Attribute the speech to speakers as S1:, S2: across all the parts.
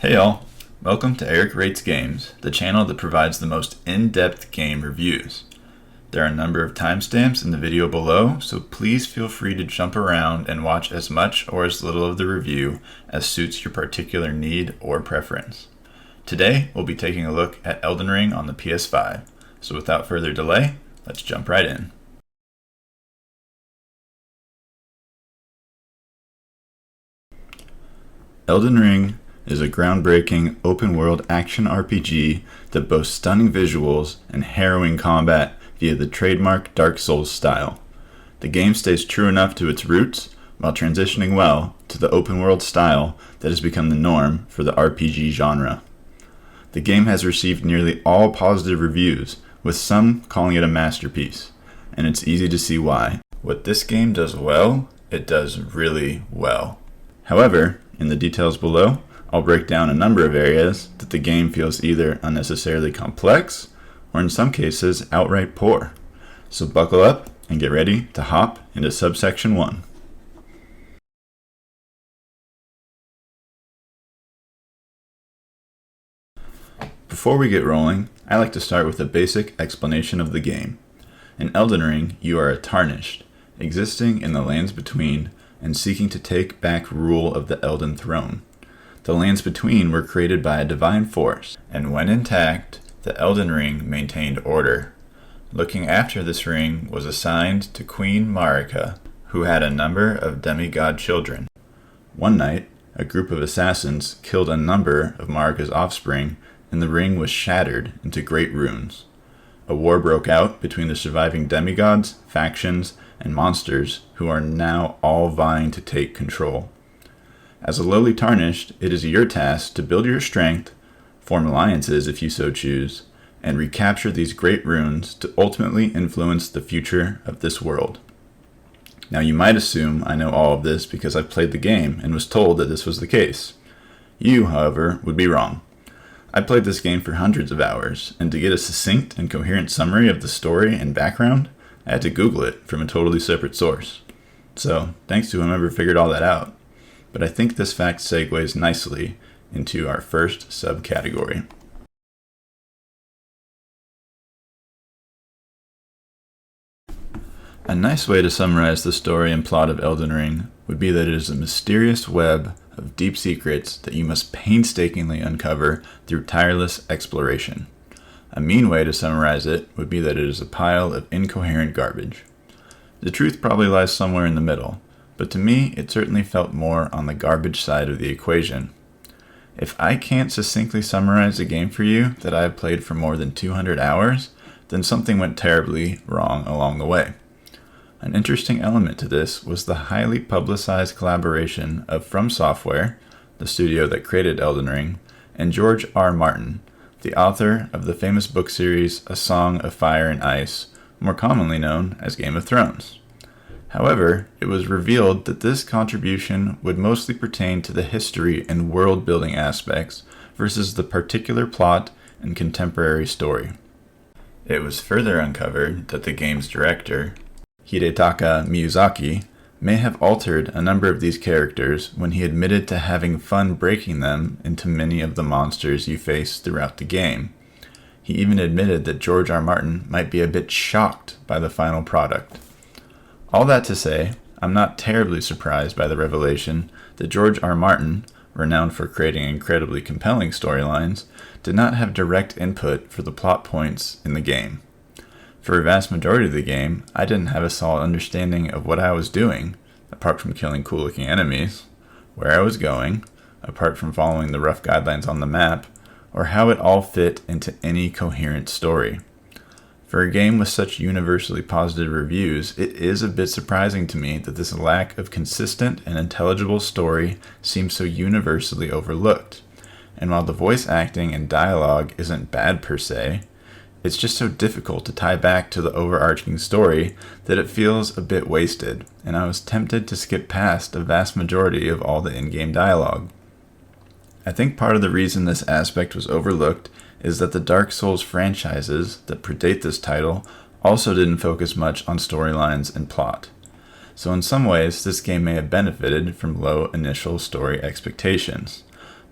S1: Hey y'all, welcome to ERG Rates Games, the channel that provides the most in-depth game reviews. There are a number of timestamps in the video below, so please feel free to jump around and watch as much or as little of the review as suits your particular need or preference. Today, we'll be taking a look at Elden Ring on the PS5, so without further delay, let's jump right in. Elden Ring is a groundbreaking open-world action RPG that boasts stunning visuals and harrowing combat via the trademark Dark Souls style. The game stays true enough to its roots while transitioning well to the open-world style that has become the norm for the RPG genre. The game has received nearly all positive reviews, with some calling it a masterpiece, and it's easy to see why. What this game does well, it does really well. However, in the details below, I'll break down a number of areas that the game feels either unnecessarily complex or in some cases outright poor. So buckle up and get ready to hop into subsection 1. Before we get rolling, I like to start with a basic explanation of the game. In Elden Ring, you are a Tarnished, existing in the Lands Between and seeking to take back rule of the Elden Throne. The Lands Between were created by a divine force, and when intact, the Elden Ring maintained order. Looking after this ring was assigned to Queen Marika, who had a number of demigod children. One night, a group of assassins killed a number of Marika's offspring, and the ring was shattered into great ruins. A war broke out between the surviving demigods, factions, and monsters who are now all vying to take control. As a lowly Tarnished, it is your task to build your strength, form alliances if you so choose, and recapture these great runes to ultimately influence the future of this world. Now you might assume I know all of this because I've played the game and was told that this was the case. You, however, would be wrong. I played this game for hundreds of hours, and to get a succinct and coherent summary of the story and background, I had to Google it from a totally separate source. So, thanks to whomever figured all that out. But I think this fact segues nicely into our first subcategory. A nice way to summarize the story and plot of Elden Ring would be that it is a mysterious web of deep secrets that you must painstakingly uncover through tireless exploration. A mean way to summarize it would be that it is a pile of incoherent garbage. The truth probably lies somewhere in the middle, but to me it certainly felt more on the garbage side of the equation. If I can't succinctly summarize a game for you that I have played for more than 200 hours, then something went terribly wrong along the way. An interesting element to this was the highly publicized collaboration of From Software, the studio that created Elden Ring, and George R. Martin, the author of the famous book series A Song of Fire and Ice, more commonly known as Game of Thrones. However, it was revealed that this contribution would mostly pertain to the history and world-building aspects versus the particular plot and contemporary story. It was further uncovered that the game's director, Hidetaka Miyazaki, may have altered a number of these characters when he admitted to having fun breaking them into many of the monsters you face throughout the game. He even admitted that George R. Martin might be a bit shocked by the final product. All that to say, I'm not terribly surprised by the revelation that George R. Martin, renowned for creating incredibly compelling storylines, did not have direct input for the plot points in the game. For a vast majority of the game, I didn't have a solid understanding of what I was doing, apart from killing cool-looking enemies, where I was going, apart from following the rough guidelines on the map, or how it all fit into any coherent story. For a game with such universally positive reviews, it is a bit surprising to me that this lack of consistent and intelligible story seems so universally overlooked. And while the voice acting and dialogue isn't bad per se, it's just so difficult to tie back to the overarching story that it feels a bit wasted, and I was tempted to skip past a vast majority of all the in-game dialogue. I think part of the reason this aspect was overlooked is that the Dark Souls franchises that predate this title also didn't focus much on storylines and plot. So in some ways, this game may have benefited from low initial story expectations.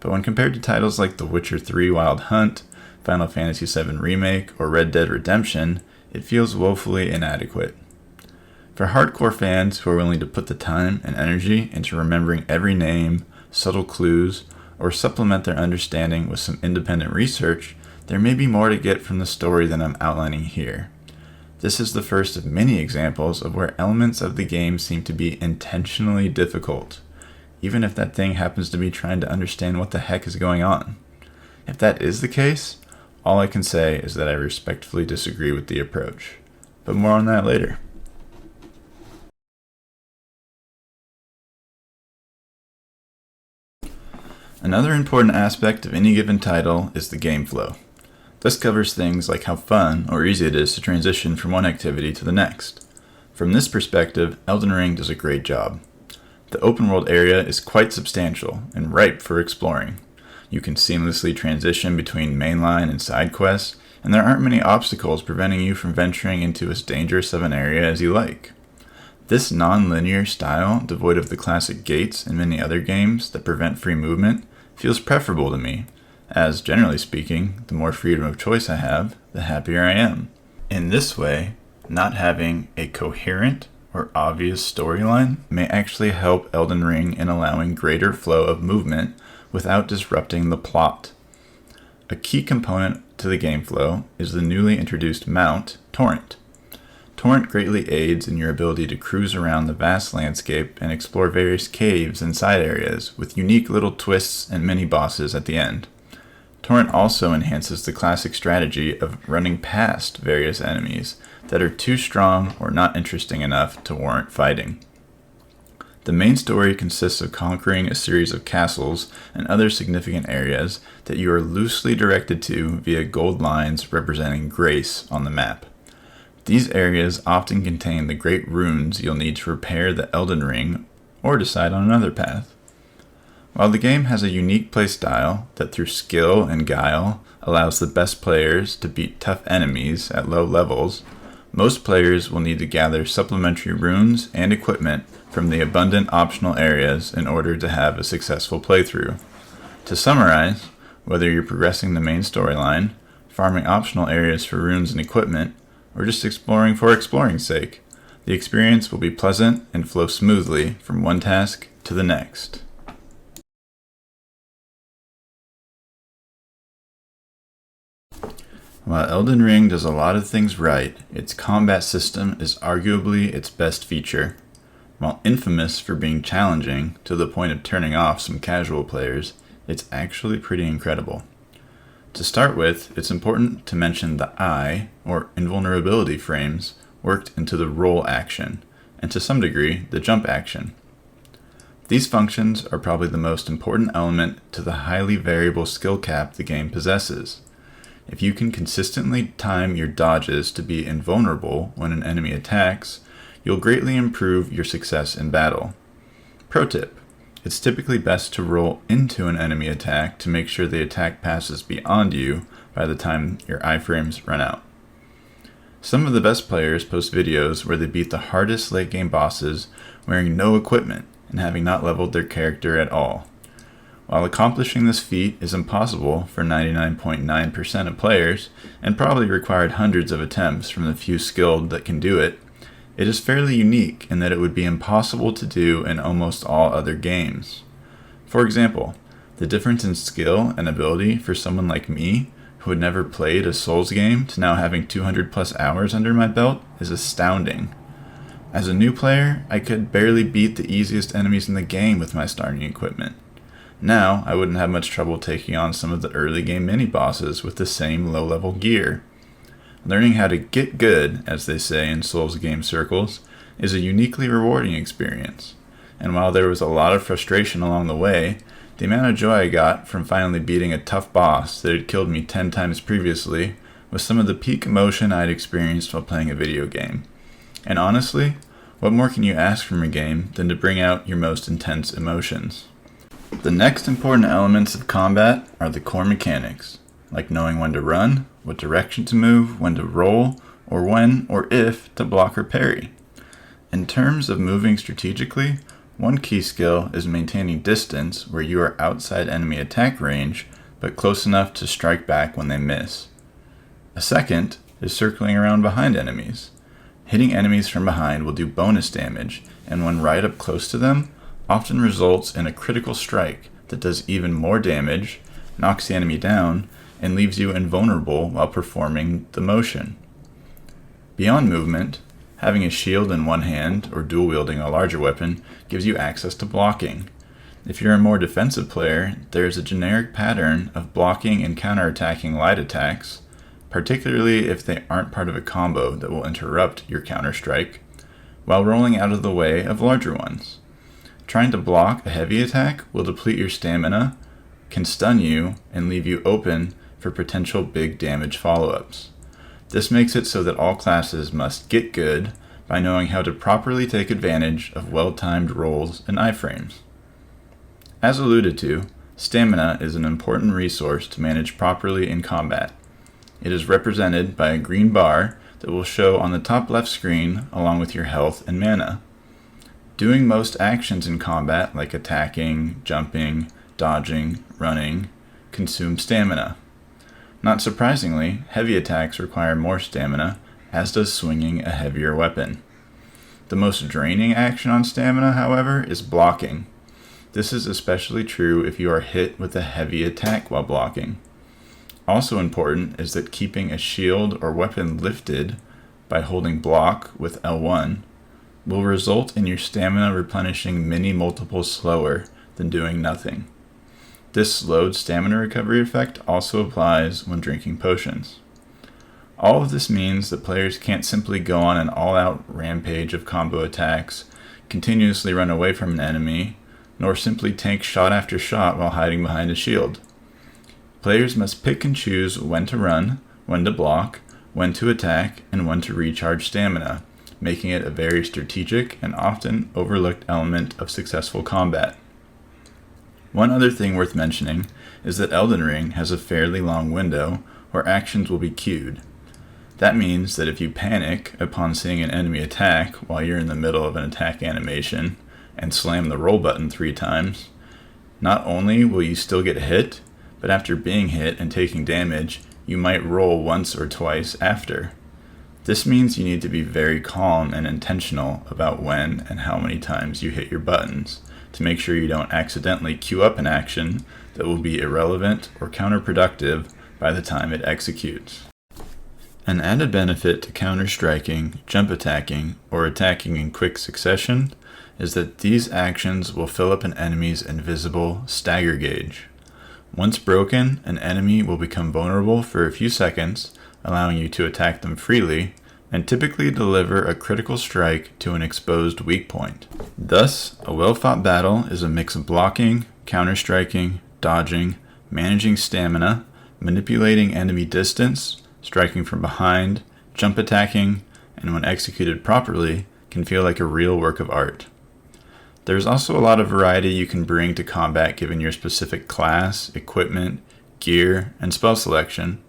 S1: but when compared to titles like The Witcher 3 Wild Hunt, Final Fantasy VII Remake, or Red Dead Redemption, it feels woefully inadequate. For hardcore fans who are willing to put the time and energy into remembering every name, subtle clues, or supplement their understanding with some independent research, there may be more to get from the story than I'm outlining here. This is the first of many examples of where elements of the game seem to be intentionally difficult, even if that thing happens to be trying to understand what the heck is going on. If that is the case, all I can say is that I respectfully disagree with the approach. But more on that later. Another important aspect of any given title is the game flow. This covers things like how fun or easy it is to transition from one activity to the next. From this perspective, Elden Ring does a great job. The open world area is quite substantial and ripe for exploring. You can seamlessly transition between mainline and side quests, and there aren't many obstacles preventing you from venturing into as dangerous of an area as you like. This non-linear style, devoid of the classic gates and many other games that prevent free movement, feels preferable to me, as, generally speaking, the more freedom of choice I have, the happier I am. In this way, not having a coherent or obvious storyline may actually help Elden Ring in allowing greater flow of movement without disrupting the plot. A key component to the game flow is the newly introduced mount, Torrent. Torrent greatly aids in your ability to cruise around the vast landscape and explore various caves and side areas with unique little twists and mini-bosses at the end. Torrent also enhances the classic strategy of running past various enemies that are too strong or not interesting enough to warrant fighting. The main story consists of conquering a series of castles and other significant areas that you are loosely directed to via gold lines representing grace on the map. These areas often contain the great runes you'll need to repair the Elden Ring or decide on another path. While the game has a unique playstyle that through skill and guile allows the best players to beat tough enemies at low levels, most players will need to gather supplementary runes and equipment from the abundant optional areas in order to have a successful playthrough. To summarize, whether you're progressing the main storyline, farming optional areas for runes and equipment, or just exploring for exploring's sake, the experience will be pleasant and flow smoothly from one task to the next. While Elden Ring does a lot of things right, its combat system is arguably its best feature. While infamous for being challenging to the point of turning off some casual players, it's actually pretty incredible. To start with, it's important to mention the eye, or invulnerability frames, worked into the roll action, and to some degree, the jump action. These functions are probably the most important element to the highly variable skill cap the game possesses. If you can consistently time your dodges to be invulnerable when an enemy attacks, you'll greatly improve your success in battle. Pro tip: it's typically best to roll into an enemy attack to make sure the attack passes beyond you by the time your iframes run out. Some of the best players post videos where they beat the hardest late game bosses wearing no equipment and having not leveled their character at all. While accomplishing this feat is impossible for 99.9% of players, and probably required hundreds of attempts from the few skilled that can do it, it is fairly unique in that it would be impossible to do in almost all other games. For example, the difference in skill and ability for someone like me, who had never played a Souls game, to now having 200 plus hours under my belt is astounding. As a new player, I could barely beat the easiest enemies in the game with my starting equipment. Now, I wouldn't have much trouble taking on some of the early game mini-bosses with the same low-level gear. Learning how to get good, as they say in Souls game circles, is a uniquely rewarding experience. And while there was a lot of frustration along the way, the amount of joy I got from finally beating a tough boss that had killed me 10 times previously was some of the peak emotion I'd experienced while playing a video game. And honestly, what more can you ask from a game than to bring out your most intense emotions? The next important elements of combat are the core mechanics, like knowing when to run, what direction to move, when to roll, or when or if to block or parry. In terms of moving strategically, One key skill is maintaining distance where you are outside enemy attack range, but close enough to strike back when they miss. A second is circling around behind enemies. Hitting enemies from behind will do bonus damage, and when right up close to them, often results in a critical strike that does even more damage, knocks the enemy down, and leaves you invulnerable while performing the motion. Beyond movement, having a shield in one hand or dual wielding a larger weapon gives you access to blocking. If you're a more defensive player, there is a generic pattern of blocking and counterattacking light attacks, particularly if they aren't part of a combo that will interrupt your counter-strike, while rolling out of the way of larger ones. Trying to block a heavy attack will deplete your stamina, can stun you, and leave you open for potential big damage follow-ups. This makes it so that all classes must get good by knowing how to properly take advantage of well-timed rolls and iframes. As alluded to, stamina is an important resource to manage properly in combat. It is represented by a green bar that will show on the top left screen along with your health and mana. Doing most actions in combat, like attacking, jumping, dodging, running, consume stamina. Not surprisingly, heavy attacks require more stamina, as does swinging a heavier weapon. The most draining action on stamina, however, is blocking. This is especially true if you are hit with a heavy attack while blocking. Also important is that keeping a shield or weapon lifted by holding block with L1 will result in your stamina replenishing many multiples slower than doing nothing. This slowed stamina recovery effect also applies when drinking potions. All of this means that players can't simply go on an all-out rampage of combo attacks, continuously run away from an enemy, nor simply tank shot after shot while hiding behind a shield. Players must pick and choose when to run, when to block, when to attack, and when to recharge stamina, making it a very strategic and often overlooked element of successful combat. One other thing worth mentioning is that Elden Ring has a fairly long window where actions will be queued. That means that if you panic upon seeing an enemy attack while you're in the middle of an attack animation and slam the roll button 3 times, not only will you still get hit, but after being hit and taking damage, you might roll once or twice after. This means you need to be very calm and intentional about when and how many times you hit your buttons, to make sure you don't accidentally queue up an action that will be irrelevant or counterproductive by the time it executes. An added benefit to counter-striking, jump attacking, or attacking in quick succession is that these actions will fill up an enemy's invisible stagger gauge. Once broken, an enemy will become vulnerable for a few seconds, allowing you to attack them freely, and typically deliver a critical strike to an exposed weak point. Thus, a well-fought battle is a mix of blocking, counter-striking, dodging, managing stamina, manipulating enemy distance, striking from behind, jump attacking, and when executed properly, can feel like a real work of art. There's also a lot of variety you can bring to combat given your specific class, equipment, gear, and spell selection.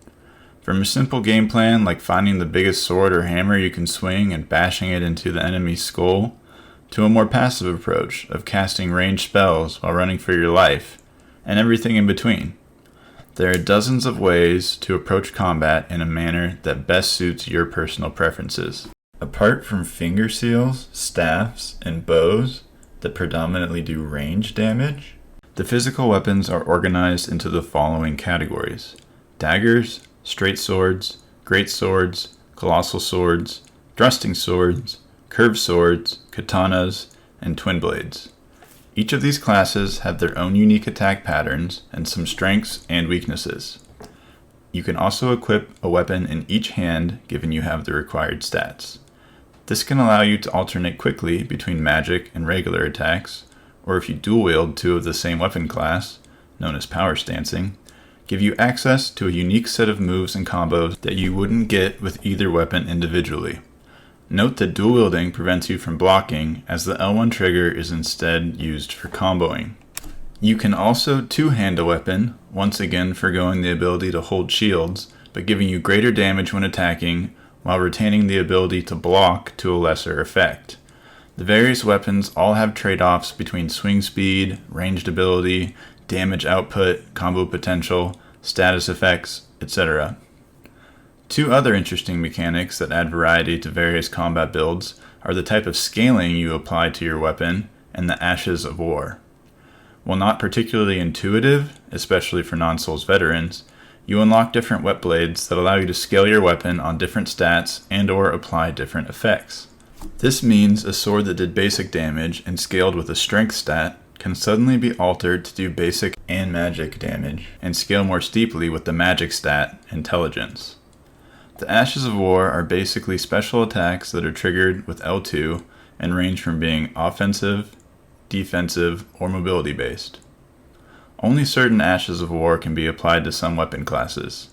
S1: From a simple game plan like finding the biggest sword or hammer you can swing and bashing it into the enemy's skull, to a more passive approach of casting ranged spells while running for your life, and everything in between. There are dozens of ways to approach combat in a manner that best suits your personal preferences. Apart from finger seals, staffs, and bows that predominantly do range damage, the physical weapons are organized into the following categories: daggers, straight swords, great swords, colossal swords, thrusting swords, curved swords, katanas, and twin blades. Each of these classes have their own unique attack patterns and some strengths and weaknesses. You can also equip a weapon in each hand given you have the required stats. This can allow you to alternate quickly between magic and regular attacks, or if you dual wield 2 of the same weapon class, known as power stancing, give you access to a unique set of moves and combos that you wouldn't get with either weapon individually. Note that dual wielding prevents you from blocking, as the L1 trigger is instead used for comboing. You can also two-hand a weapon, once again forgoing the ability to hold shields, but giving you greater damage when attacking, while retaining the ability to block to a lesser effect. The various weapons all have trade-offs between swing speed, ranged ability, damage output, combo potential, status effects, etc. Two other interesting mechanics that add variety to various combat builds are the type of scaling you apply to your weapon and the Ashes of War. While not particularly intuitive, especially for non-Souls veterans, you unlock different wet blades that allow you to scale your weapon on different stats and/or apply different effects. This means a sword that did basic damage and scaled with a strength stat can suddenly be altered to do basic and magic damage, and scale more steeply with the magic stat, intelligence. The Ashes of War are basically special attacks that are triggered with L2 and range from being offensive, defensive, or mobility based. Only certain Ashes of War can be applied to some weapon classes.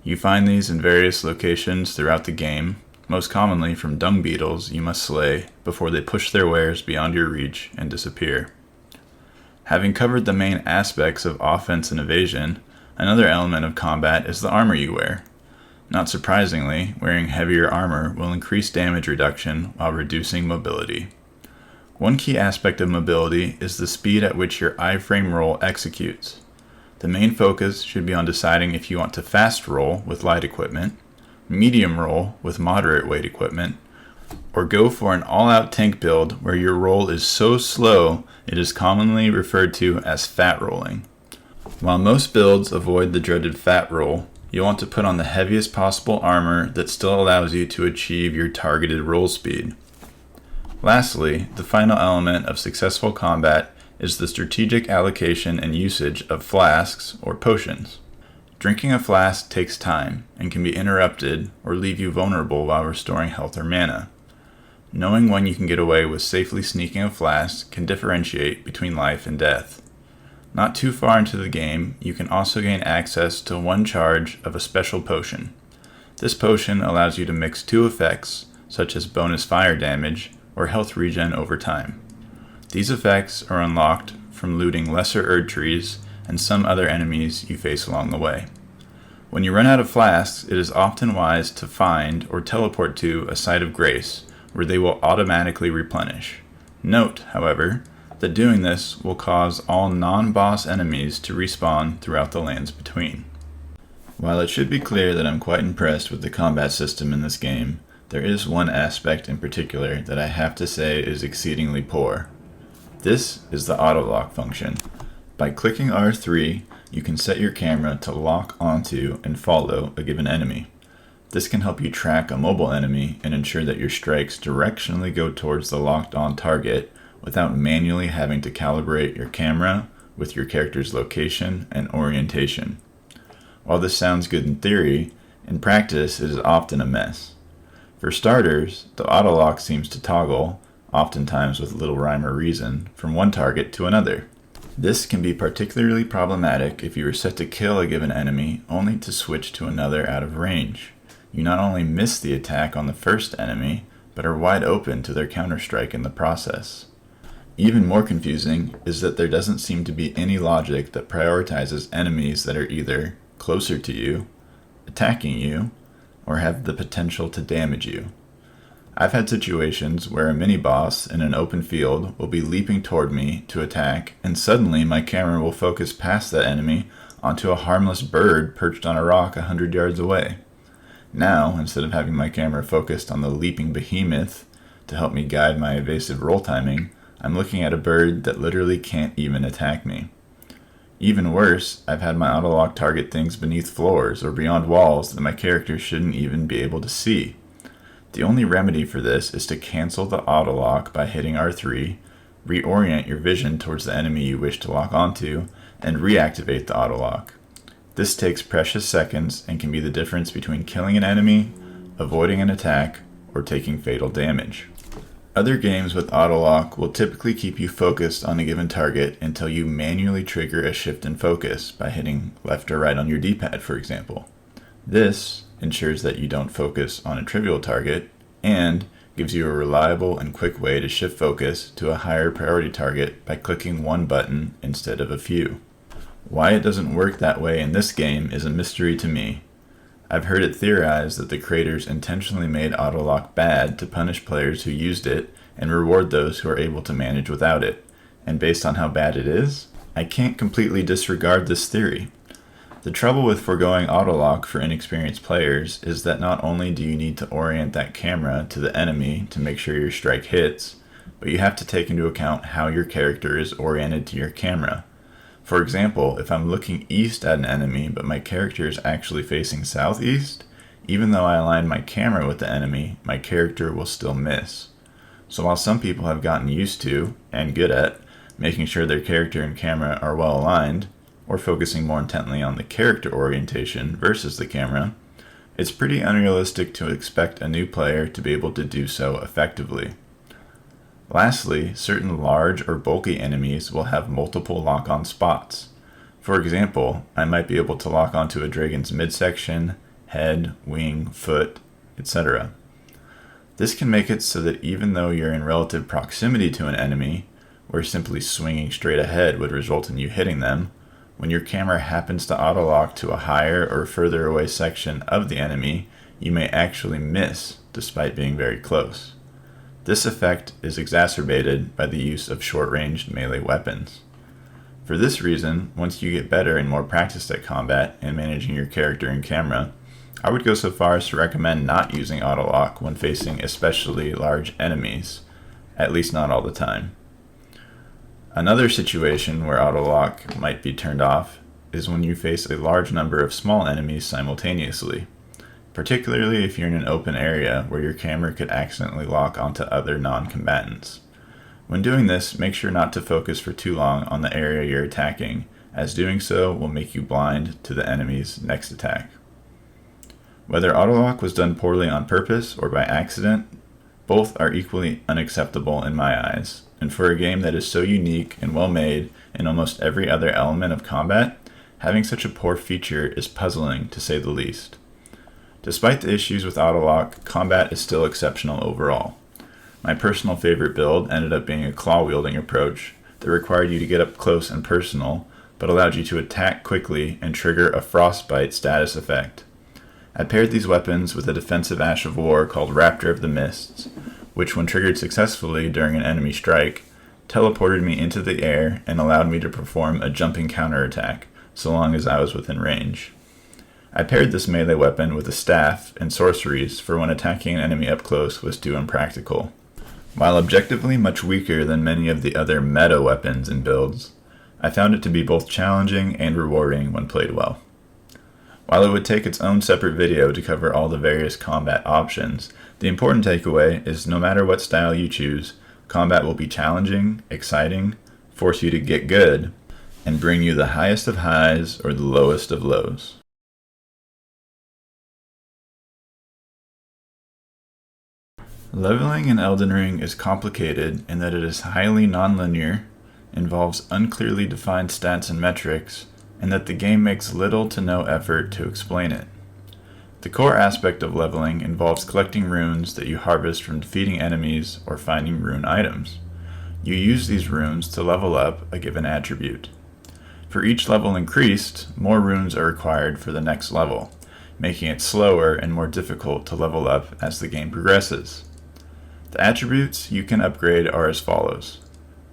S1: You find these in various locations throughout the game, most commonly from dung beetles you must slay before they push their wares beyond your reach and disappear. Having covered the main aspects of offense and evasion, another element of combat is the armor you wear. Not surprisingly, wearing heavier armor will increase damage reduction while reducing mobility. One key aspect of mobility is the speed at which your iframe roll executes. The main focus should be on deciding if you want to fast roll with light equipment, medium roll with moderate weight equipment, or go for an all-out tank build where your roll is so slow it is commonly referred to as fat rolling. While most builds avoid the dreaded fat roll, you'll want to put on the heaviest possible armor that still allows you to achieve your targeted roll speed. Lastly, the final element of successful combat is the strategic allocation and usage of flasks or potions. Drinking a flask takes time and can be interrupted or leave you vulnerable while restoring health or mana. Knowing when you can get away with safely sneaking a flask can differentiate between life and death. Not too far into the game, you can also gain access to one charge of a special potion. This potion allows you to mix two effects, such as bonus fire damage or health regen over time. These effects are unlocked from looting lesser Erd trees and some other enemies you face along the way. When you run out of flasks, it is often wise to find or teleport to a site of grace, where they will automatically replenish. Note, however, that doing this will cause all non-boss enemies to respawn throughout the lands between. While it should be clear that I'm quite impressed with the combat system in this game, there is one aspect in particular that I have to say is exceedingly poor. This is the auto-lock function. By clicking R3, you can set your camera to lock onto and follow a given enemy. This can help you track a mobile enemy and ensure that your strikes directionally go towards the locked-on target without manually having to calibrate your camera with your character's location and orientation. While this sounds good in theory, in practice it is often a mess. For starters, the auto-lock seems to toggle, oftentimes with little rhyme or reason, from one target to another. This can be particularly problematic if you are set to kill a given enemy only to switch to another out of range. You not only miss the attack on the first enemy, but are wide open to their counterstrike in the process. Even more confusing is that there doesn't seem to be any logic that prioritizes enemies that are either closer to you, attacking you, or have the potential to damage you. I've had situations where a mini-boss in an open field will be leaping toward me to attack, and suddenly my camera will focus past that enemy onto a harmless bird perched on a rock 100 yards away. Now, instead of having my camera focused on the leaping behemoth to help me guide my evasive roll timing, I'm looking at a bird that literally can't even attack me. Even worse, I've had my auto-lock target things beneath floors or beyond walls that my character shouldn't even be able to see. The only remedy for this is to cancel the auto-lock by hitting R3, reorient your vision towards the enemy you wish to lock onto, and reactivate the auto-lock. This takes precious seconds and can be the difference between killing an enemy, avoiding an attack, or taking fatal damage. Other games with auto-lock will typically keep you focused on a given target until you manually trigger a shift in focus by hitting left or right on your D-pad, for example. This ensures that you don't focus on a trivial target and gives you a reliable and quick way to shift focus to a higher priority target by clicking one button instead of a few. Why it doesn't work that way in this game is a mystery to me. I've heard it theorized that the creators intentionally made auto-lock bad to punish players who used it and reward those who are able to manage without it. And based on how bad it is, I can't completely disregard this theory. The trouble with foregoing autolock for inexperienced players is that not only do you need to orient that camera to the enemy to make sure your strike hits, but you have to take into account how your character is oriented to your camera. For example, if I'm looking east at an enemy but my character is actually facing southeast, even though I align my camera with the enemy, my character will still miss. So while some people have gotten used to, and good at, making sure their character and camera are well aligned, or focusing more intently on the character orientation versus the camera, it's pretty unrealistic to expect a new player to be able to do so effectively. Lastly, certain large or bulky enemies will have multiple lock-on spots. For example, I might be able to lock onto a dragon's midsection, head, wing, foot, etc. This can make it so that even though you're in relative proximity to an enemy, where simply swinging straight ahead would result in you hitting them, when your camera happens to auto-lock to a higher or further away section of the enemy, you may actually miss despite being very close. This effect is exacerbated by the use of short-ranged melee weapons. For this reason, once you get better and more practiced at combat and managing your character and camera, I would go so far as to recommend not using auto-lock when facing especially large enemies, at least not all the time. Another situation where auto-lock might be turned off is when you face a large number of small enemies simultaneously, particularly if you're in an open area where your camera could accidentally lock onto other non-combatants. When doing this, make sure not to focus for too long on the area you're attacking, as doing so will make you blind to the enemy's next attack. Whether autolock was done poorly on purpose or by accident, both are equally unacceptable in my eyes, and for a game that is so unique and well made in almost every other element of combat, having such a poor feature is puzzling to say the least. Despite the issues with autolock, combat is still exceptional overall. My personal favorite build ended up being a claw-wielding approach that required you to get up close and personal, but allowed you to attack quickly and trigger a frostbite status effect. I paired these weapons with a defensive Ash of War called Raptor of the Mists, which when triggered successfully during an enemy strike, teleported me into the air and allowed me to perform a jumping counterattack, so long as I was within range. I paired this melee weapon with a staff and sorceries for when attacking an enemy up close was too impractical. While objectively much weaker than many of the other meta weapons and builds, I found it to be both challenging and rewarding when played well. While it would take its own separate video to cover all the various combat options, the important takeaway is no matter what style you choose, combat will be challenging, exciting, force you to get good, and bring you the highest of highs or the lowest of lows. Leveling in Elden Ring is complicated in that it is highly nonlinear, involves unclearly defined stats and metrics, and that the game makes little to no effort to explain it. The core aspect of leveling involves collecting runes that you harvest from defeating enemies or finding rune items. You use these runes to level up a given attribute. For each level increased, more runes are required for the next level, making it slower and more difficult to level up as the game progresses. The attributes you can upgrade are as follows.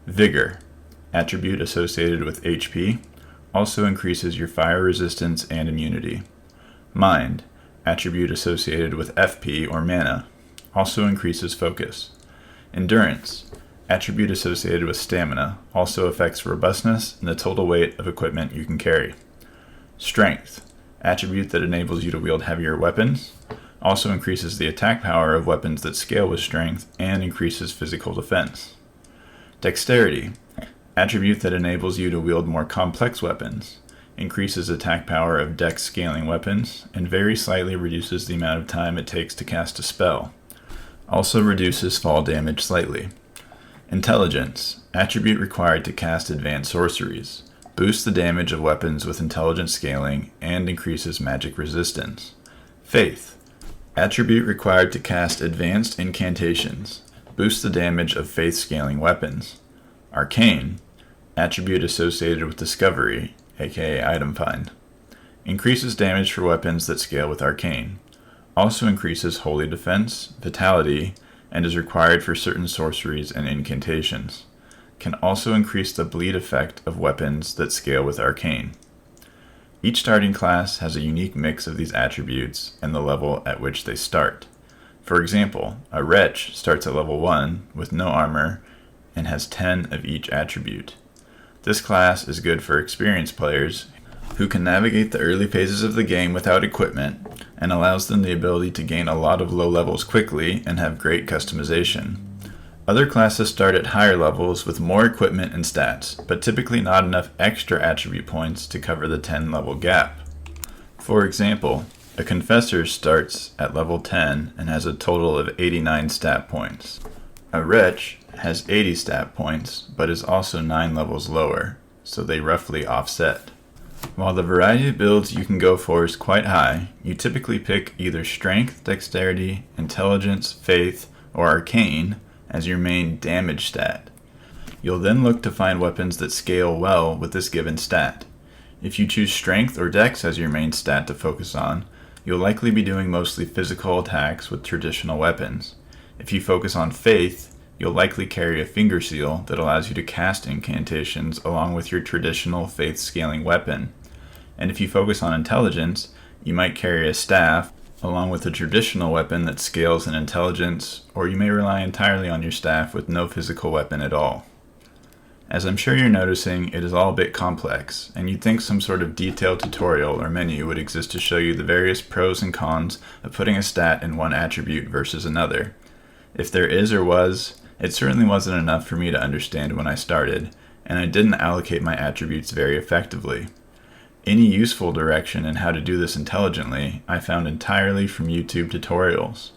S1: Vigor, attribute associated with HP, also increases your fire resistance and immunity. Mind, attribute associated with FP or mana, also increases focus. Endurance, attribute associated with stamina, also affects robustness and the total weight of equipment you can carry. Strength, attribute that enables you to wield heavier weapons, also increases the attack power of weapons that scale with strength and increases physical defense. Dexterity, attribute that enables you to wield more complex weapons, increases attack power of dex scaling weapons, and very slightly reduces the amount of time it takes to cast a spell. Also reduces fall damage slightly. Intelligence, attribute required to cast advanced sorceries, boosts the damage of weapons with intelligence scaling, and increases magic resistance. Faith, attribute required to cast advanced incantations, boosts the damage of faith scaling weapons. Arcane, attribute associated with discovery, aka item find, increases damage for weapons that scale with arcane, also increases holy defense, vitality, and is required for certain sorceries and incantations. Can also increase the bleed effect of weapons that scale with arcane. Each starting class has a unique mix of these attributes and the level at which they start. For example, a Wretch starts at level 1 with no armor and has 10 of each attribute. This class is good for experienced players who can navigate the early phases of the game without equipment, and allows them the ability to gain a lot of low levels quickly and have great customization. Other classes start at higher levels with more equipment and stats, but typically not enough extra attribute points to cover the 10 level gap. For example, a Confessor starts at level 10 and has a total of 89 stat points. A Wretch has 80 stat points, but is also 9 levels lower, so they roughly offset. While the variety of builds you can go for is quite high, you typically pick either Strength, Dexterity, Intelligence, Faith, or Arcane as your main damage stat. You'll then look to find weapons that scale well with this given stat. If you choose Strength or Dex as your main stat to focus on, you'll likely be doing mostly physical attacks with traditional weapons. If you focus on Faith, you'll likely carry a Finger Seal that allows you to cast incantations along with your traditional Faith scaling weapon. And if you focus on Intelligence, you might carry a Staff along with a traditional weapon that scales in Intelligence, or you may rely entirely on your staff with no physical weapon at all. As I'm sure you're noticing, it is all a bit complex, and you'd think some sort of detailed tutorial or menu would exist to show you the various pros and cons of putting a stat in one attribute versus another. If there is or was, it certainly wasn't enough for me to understand when I started, and I didn't allocate my attributes very effectively. Any useful direction in how to do this intelligently I found entirely from YouTube tutorials.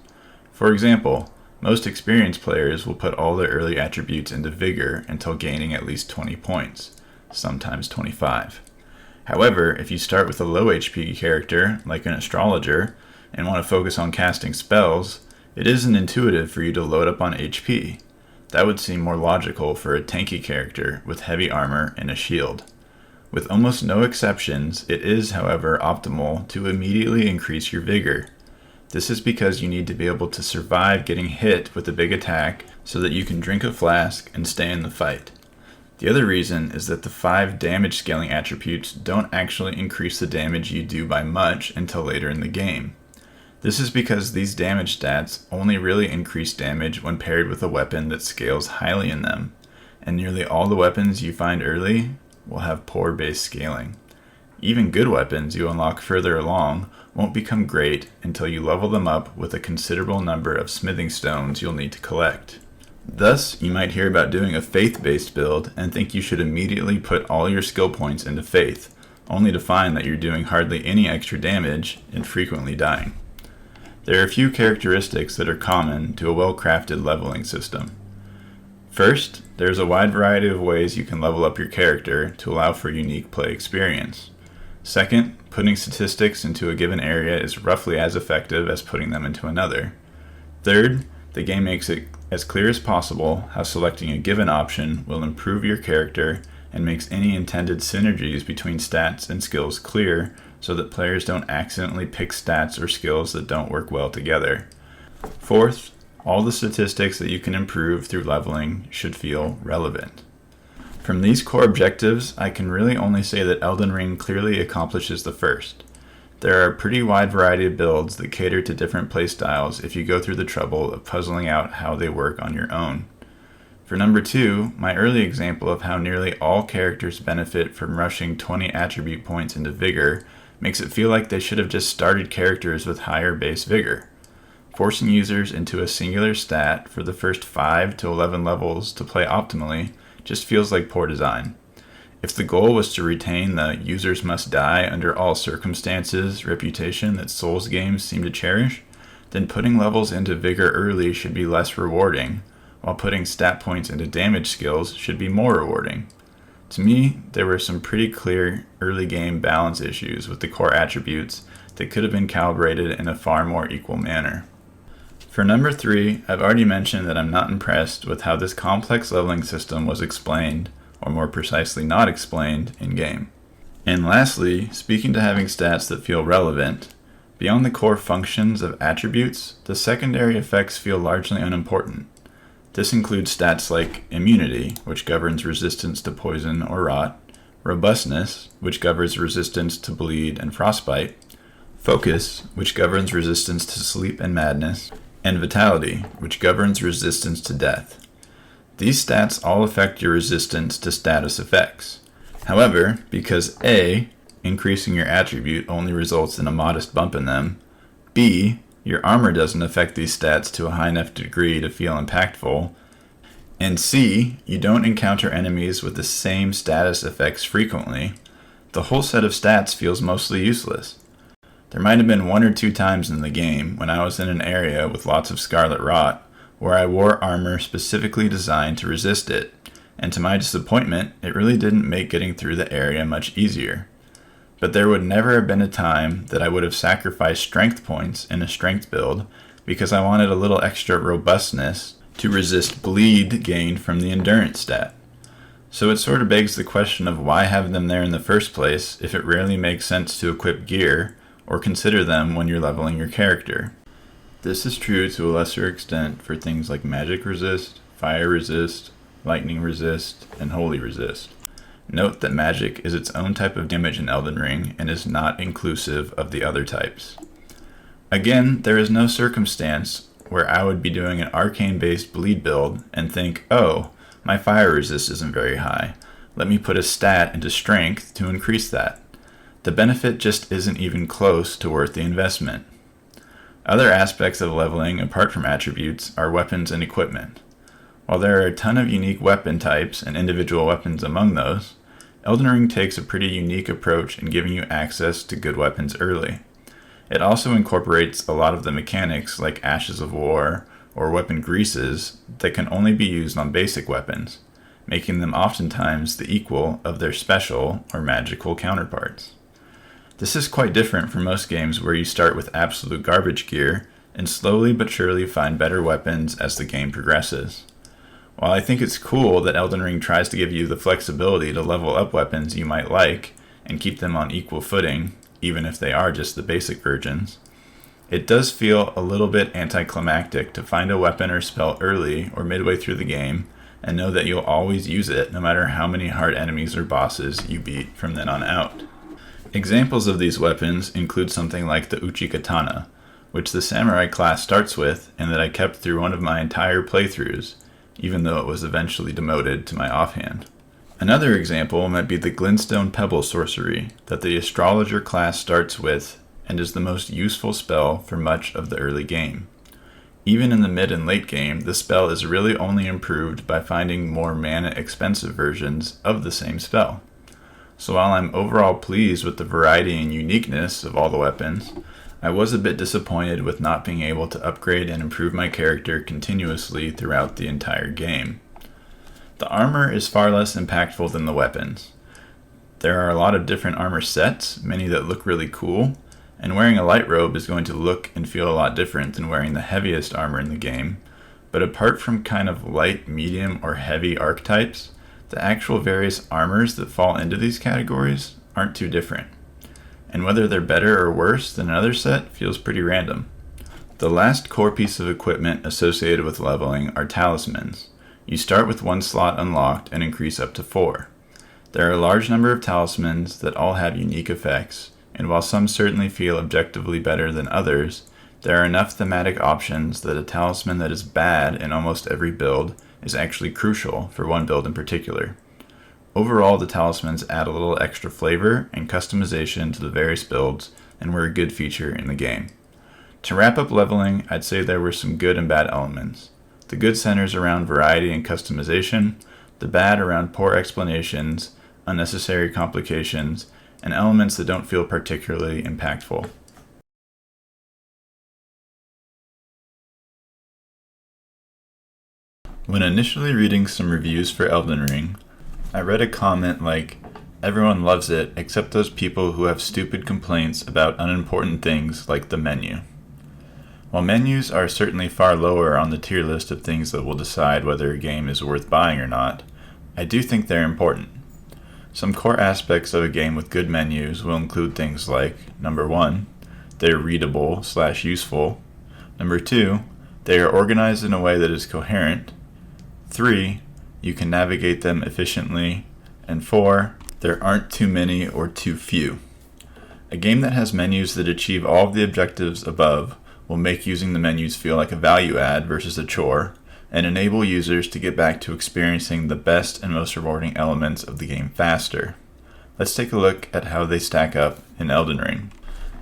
S1: For example, most experienced players will put all their early attributes into Vigor until gaining at least 20 points, sometimes 25. However, if you start with a low HP character, like an Astrologer, and want to focus on casting spells, it isn't intuitive for you to load up on HP. That would seem more logical for a tanky character with heavy armor and a shield. With almost no exceptions, it is, however, optimal to immediately increase your vigor. This is because you need to be able to survive getting hit with a big attack so that you can drink a flask and stay in the fight. The other reason is that the 5 damage scaling attributes don't actually increase the damage you do by much until later in the game. This is because these damage stats only really increase damage when paired with a weapon that scales highly in them, and nearly all the weapons you find early will have poor base scaling. Even good weapons you unlock further along won't become great until you level them up with a considerable number of smithing stones you'll need to collect. Thus, you might hear about doing a faith-based build and think you should immediately put all your skill points into faith, only to find that you're doing hardly any extra damage and frequently dying. There are a few characteristics that are common to a well-crafted leveling system. First, there's a wide variety of ways you can level up your character to allow for unique play experience. Second, putting statistics into a given area is roughly as effective as putting them into another. Third, the game makes it as clear as possible how selecting a given option will improve your character and makes any intended synergies between stats and skills clear so that players don't accidentally pick stats or skills that don't work well together. Fourth, all the statistics that you can improve through leveling should feel relevant. From these core objectives, I can really only say that Elden Ring clearly accomplishes the first. There are a pretty wide variety of builds that cater to different playstyles if you go through the trouble of puzzling out how they work on your own. For number 2, my early example of how nearly all characters benefit from rushing 20 attribute points into Vigor makes it feel like they should have just started characters with higher base Vigor. Forcing users into a singular stat for the first 5 to 11 levels to play optimally just feels like poor design. If the goal was to retain the users must die under all circumstances reputation that Souls games seem to cherish, then putting levels into Vigor early should be less rewarding, while putting stat points into damage skills should be more rewarding. To me, there were some pretty clear early game balance issues with the core attributes that could have been calibrated in a far more equal manner. For number 3, I've already mentioned that I'm not impressed with how this complex leveling system was explained, or more precisely not explained, in-game. And lastly, speaking to having stats that feel relevant, Beyond the core functions of attributes, the secondary effects feel largely unimportant. This includes stats like immunity, which governs resistance to poison or rot, robustness, which governs resistance to bleed and frostbite, focus, which governs resistance to sleep and madness, and vitality, which governs resistance to death. These stats all affect your resistance to status effects. However, because A, increasing your attribute only results in a modest bump in them, B, your armor doesn't affect these stats to a high enough degree to feel impactful, and C, you don't encounter enemies with the same status effects frequently, the whole set of stats feels mostly useless. There might have been 1 or 2 times in the game when I was in an area with lots of scarlet rot where I wore armor specifically designed to resist it, and to my disappointment, it really didn't make getting through the area much easier. But there would never have been a time that I would have sacrificed strength points in a strength build because I wanted a little extra robustness to resist bleed gained from the endurance stat. So it sort of begs the question of why have them there in the first place if it rarely makes sense to equip gear or consider them when you're leveling your character. This is true to a lesser extent for things like magic resist, fire resist, lightning resist, and holy resist. Note that magic is its own type of damage in Elden Ring and is not inclusive of the other types. Again, there is no circumstance where I would be doing an arcane-based bleed build and think, oh, my fire resist isn't very high. Let me put a stat into strength to increase that. The benefit just isn't even close to worth the investment. Other aspects of leveling apart from attributes are weapons and equipment. While there are a ton of unique weapon types and individual weapons among those, Elden Ring takes a pretty unique approach in giving you access to good weapons early. It also incorporates a lot of the mechanics like Ashes of War or weapon greases that can only be used on basic weapons, making them oftentimes the equal of their special or magical counterparts. This is quite different from most games where you start with absolute garbage gear and slowly but surely find better weapons as the game progresses. While I think it's cool that Elden Ring tries to give you the flexibility to level up weapons you might like and keep them on equal footing, even if they are just the basic versions, it does feel a little bit anticlimactic to find a weapon or spell early or midway through the game and know that you'll always use it no matter how many hard enemies or bosses you beat from then on out. Examples of these weapons include something like the Uchi Katana, which the samurai class starts with and that I kept through one of my entire playthroughs, even though it was eventually demoted to my offhand. Another example might be the Glintstone Pebble sorcery that the Astrologer class starts with and is the most useful spell for much of the early game. Even in the mid and late game, the spell is really only improved by finding more mana-expensive versions of the same spell. So while I'm overall pleased with the variety and uniqueness of all the weapons, I was a bit disappointed with not being able to upgrade and improve my character continuously throughout the entire game. The armor is far less impactful than the weapons. There are a lot of different armor sets, many that look really cool, and wearing a light robe is going to look and feel a lot different than wearing the heaviest armor in the game, but apart from kind of light, medium, or heavy archetypes, the actual various armors that fall into these categories aren't too different. And whether they're better or worse than another set feels pretty random. The last core piece of equipment associated with leveling are talismans. You start with 1 slot unlocked and increase up to 4. There are a large number of talismans that all have unique effects, and while some certainly feel objectively better than others, there are enough thematic options that a talisman that is bad in almost every build is actually crucial for one build in particular. Overall, the talismans add a little extra flavor and customization to the various builds and were a good feature in the game. To wrap up leveling, I'd say there were some good and bad elements. The good centers around variety and customization, the bad around poor explanations, unnecessary complications, and elements that don't feel particularly impactful. When initially reading some reviews for Elden Ring, I read a comment like, "Everyone loves it except those people who have stupid complaints about unimportant things like the menu." While menus are certainly far lower on the tier list of things that will decide whether a game is worth buying or not, I do think they're important. Some core aspects of a game with good menus will include things like, number 1, they're readable/useful. Number 2, they are organized in a way that is coherent. 3, you can navigate them efficiently. And 4, there aren't too many or too few. A game that has menus that achieve all of the objectives above will make using the menus feel like a value add versus a chore, and enable users to get back to experiencing the best and most rewarding elements of the game faster. Let's take a look at how they stack up in Elden Ring.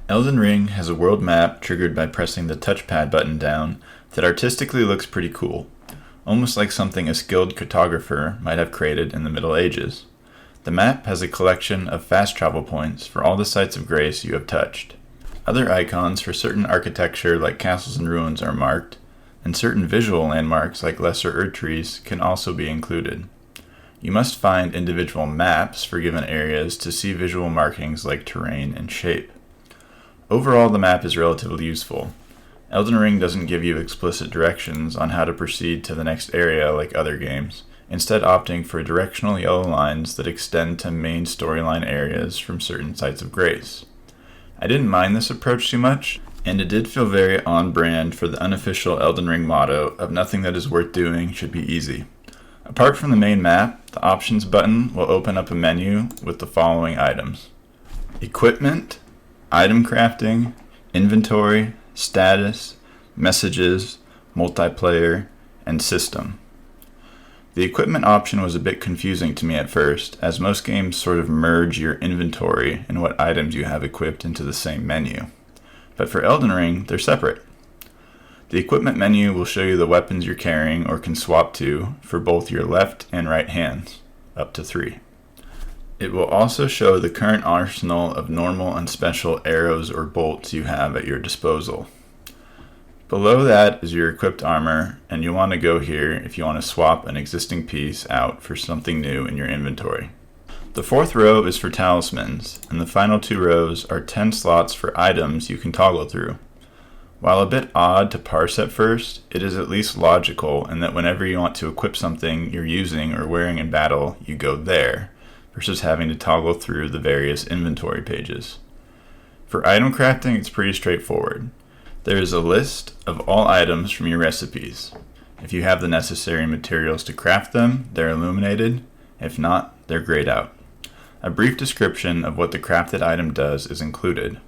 S1: Elden Ring has a world map triggered by pressing the touchpad button down that artistically looks pretty cool, almost like something a skilled cartographer might have created in the Middle Ages. The map has a collection of fast travel points for all the sites of grace you have touched. Other icons for certain architecture like castles and ruins are marked, and certain visual landmarks like lesser Erdtrees can also be included. You must find individual maps for given areas to see visual markings like terrain and shape. Overall, the map is relatively useful. Elden Ring doesn't give you explicit directions on how to proceed to the next area like other games, instead opting for directional yellow lines that extend to main storyline areas from certain sites of grace. I didn't mind this approach too much, and it did feel very on brand for the unofficial Elden Ring motto of nothing that is worth doing should be easy. Apart from the main map, the options button will open up a menu with the following items: equipment, item crafting, inventory, status, messages, multiplayer, and system. The equipment option was a bit confusing to me at first, as most games sort of merge your inventory and what items you have equipped into the same menu. But for Elden Ring, they're separate. The equipment menu will show you the weapons you're carrying or can swap to for both your left and right hands, up to 3. It will also show the current arsenal of normal and special arrows or bolts you have at your disposal. Below that is your equipped armor, and you'll want to go here if you want to swap an existing piece out for something new in your inventory. The 4th row is for talismans, and the final 2 rows are 10 slots for items you can toggle through. While a bit odd to parse at first, it is at least logical in that whenever you want to equip something you're using or wearing in battle, you go there, versus having to toggle through the various inventory pages. For item crafting, it's pretty straightforward. There is a list of all items from your recipes. If you have the necessary materials to craft them, they're illuminated. If not, they're grayed out. A brief description of what the crafted item does is included.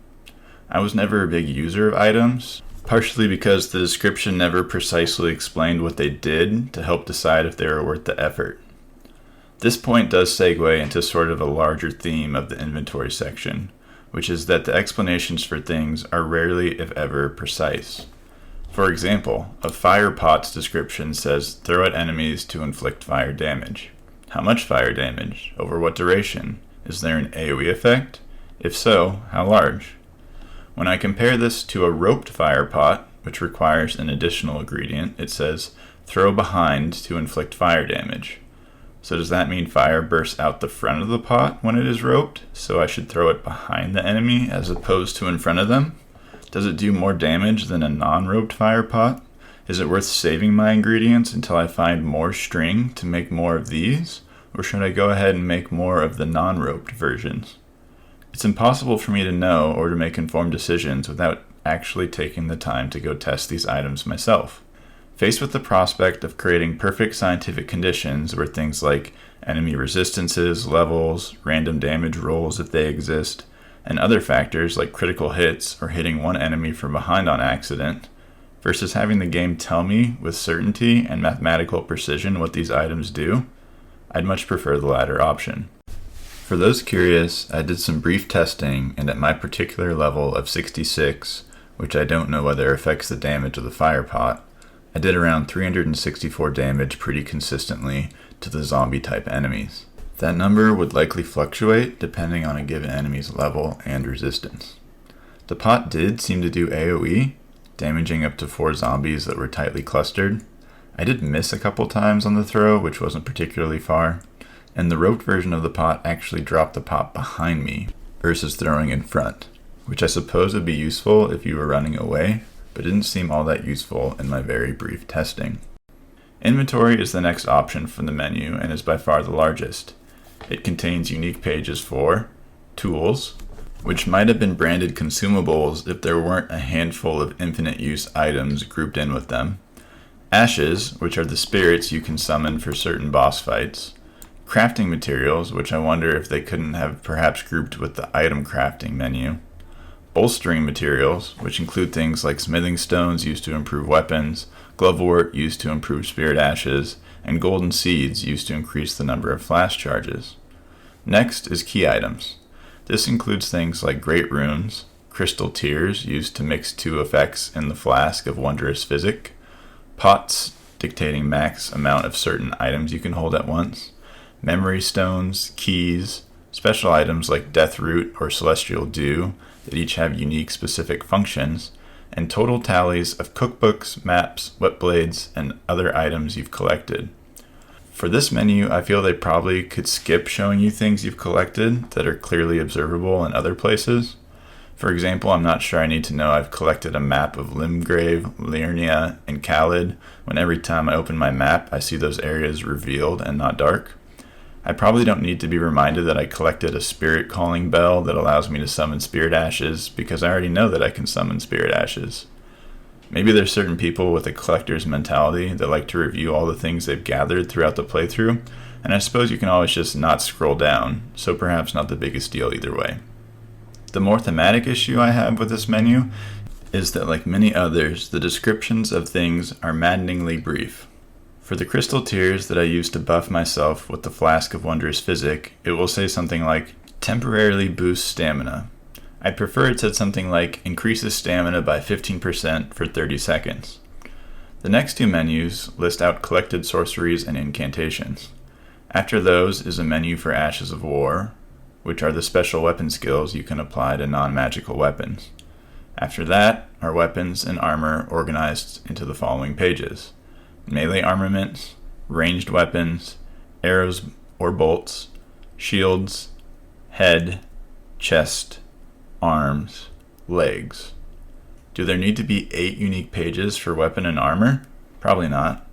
S1: I was never a big user of items, partially because the description never precisely explained what they did to help decide if they were worth the effort. This point does segue into sort of a larger theme of the inventory section, which is that the explanations for things are rarely, if ever, precise. For example, a fire pot's description says throw at enemies to inflict fire damage. How much fire damage? Over what duration? Is there an AoE effect? If so, how large? When I compare this to a roped fire pot, which requires an additional ingredient, it says throw behind to inflict fire damage. So does that mean fire bursts out the front of the pot when it is roped, so I should throw it behind the enemy as opposed to in front of them? Does it do more damage than a non-roped fire pot? Is it worth saving my ingredients until I find more string to make more of these? Or should I go ahead and make more of the non-roped versions? It's impossible for me to know or to make informed decisions without actually taking the time to go test these items myself. Faced with the prospect of creating perfect scientific conditions where things like enemy resistances, levels, random damage rolls if they exist, and other factors like critical hits or hitting one enemy from behind on accident, versus having the game tell me with certainty and mathematical precision what these items do, I'd much prefer the latter option. For those curious, I did some brief testing, and at my particular level of 66, which I don't know whether affects the damage of the fire pot, I did around 364 damage pretty consistently to the zombie type enemies. That number would likely fluctuate depending on a given enemy's level and resistance. The pot did seem to do AoE, damaging up to 4 zombies that were tightly clustered. I did miss a couple times on the throw, which wasn't particularly far, and the roped version of the pot actually dropped the pot behind me versus throwing in front, which I suppose would be useful if you were running away, but didn't seem all that useful in my very brief testing. Inventory is the next option from the menu and is by far the largest. It contains unique pages for tools, which might have been branded consumables if there weren't a handful of infinite use items grouped in with them. Ashes, which are the spirits you can summon for certain boss fights. Crafting materials, which I wonder if they couldn't have perhaps grouped with the item crafting menu. Bolstering materials, which include things like smithing stones used to improve weapons, glovewort used to improve spirit ashes, and golden seeds used to increase the number of flask charges. Next is key items. This includes things like great runes, crystal tears used to mix two effects in the flask of wondrous physic, pots dictating max amount of certain items you can hold at once, memory stones, keys, special items like death root or celestial dew that each have unique specific functions, and total tallies of cookbooks, maps, wet blades, and other items you've collected. For this menu, I feel they probably could skip showing you things you've collected that are clearly observable in other places. For example, I'm not sure I need to know I've collected a map of Limgrave, Liurnia, and Khalid when every time I open my map I see those areas revealed and not dark. I probably don't need to be reminded that I collected a spirit calling bell that allows me to summon spirit ashes because I already know that I can summon spirit ashes. Maybe there's certain people with a collector's mentality that like to review all the things they've gathered throughout the playthrough, and I suppose you can always just not scroll down, so perhaps not the biggest deal either way. The more thematic issue I have with this menu is that, like many others, the descriptions of things are maddeningly brief. For the crystal tears that I used to buff myself with the Flask of Wondrous Physic, it will say something like, temporarily boosts stamina. I'd prefer it said something like, increases stamina by 15% for 30 seconds. The next two menus list out collected sorceries and incantations. After those is a menu for Ashes of War, which are the special weapon skills you can apply to non-magical weapons. After that are weapons and armor organized into the following pages: melee armaments, ranged weapons, arrows or bolts, shields, head, chest, arms, legs. Do there need to be 8 unique pages for weapon and armor? Probably not.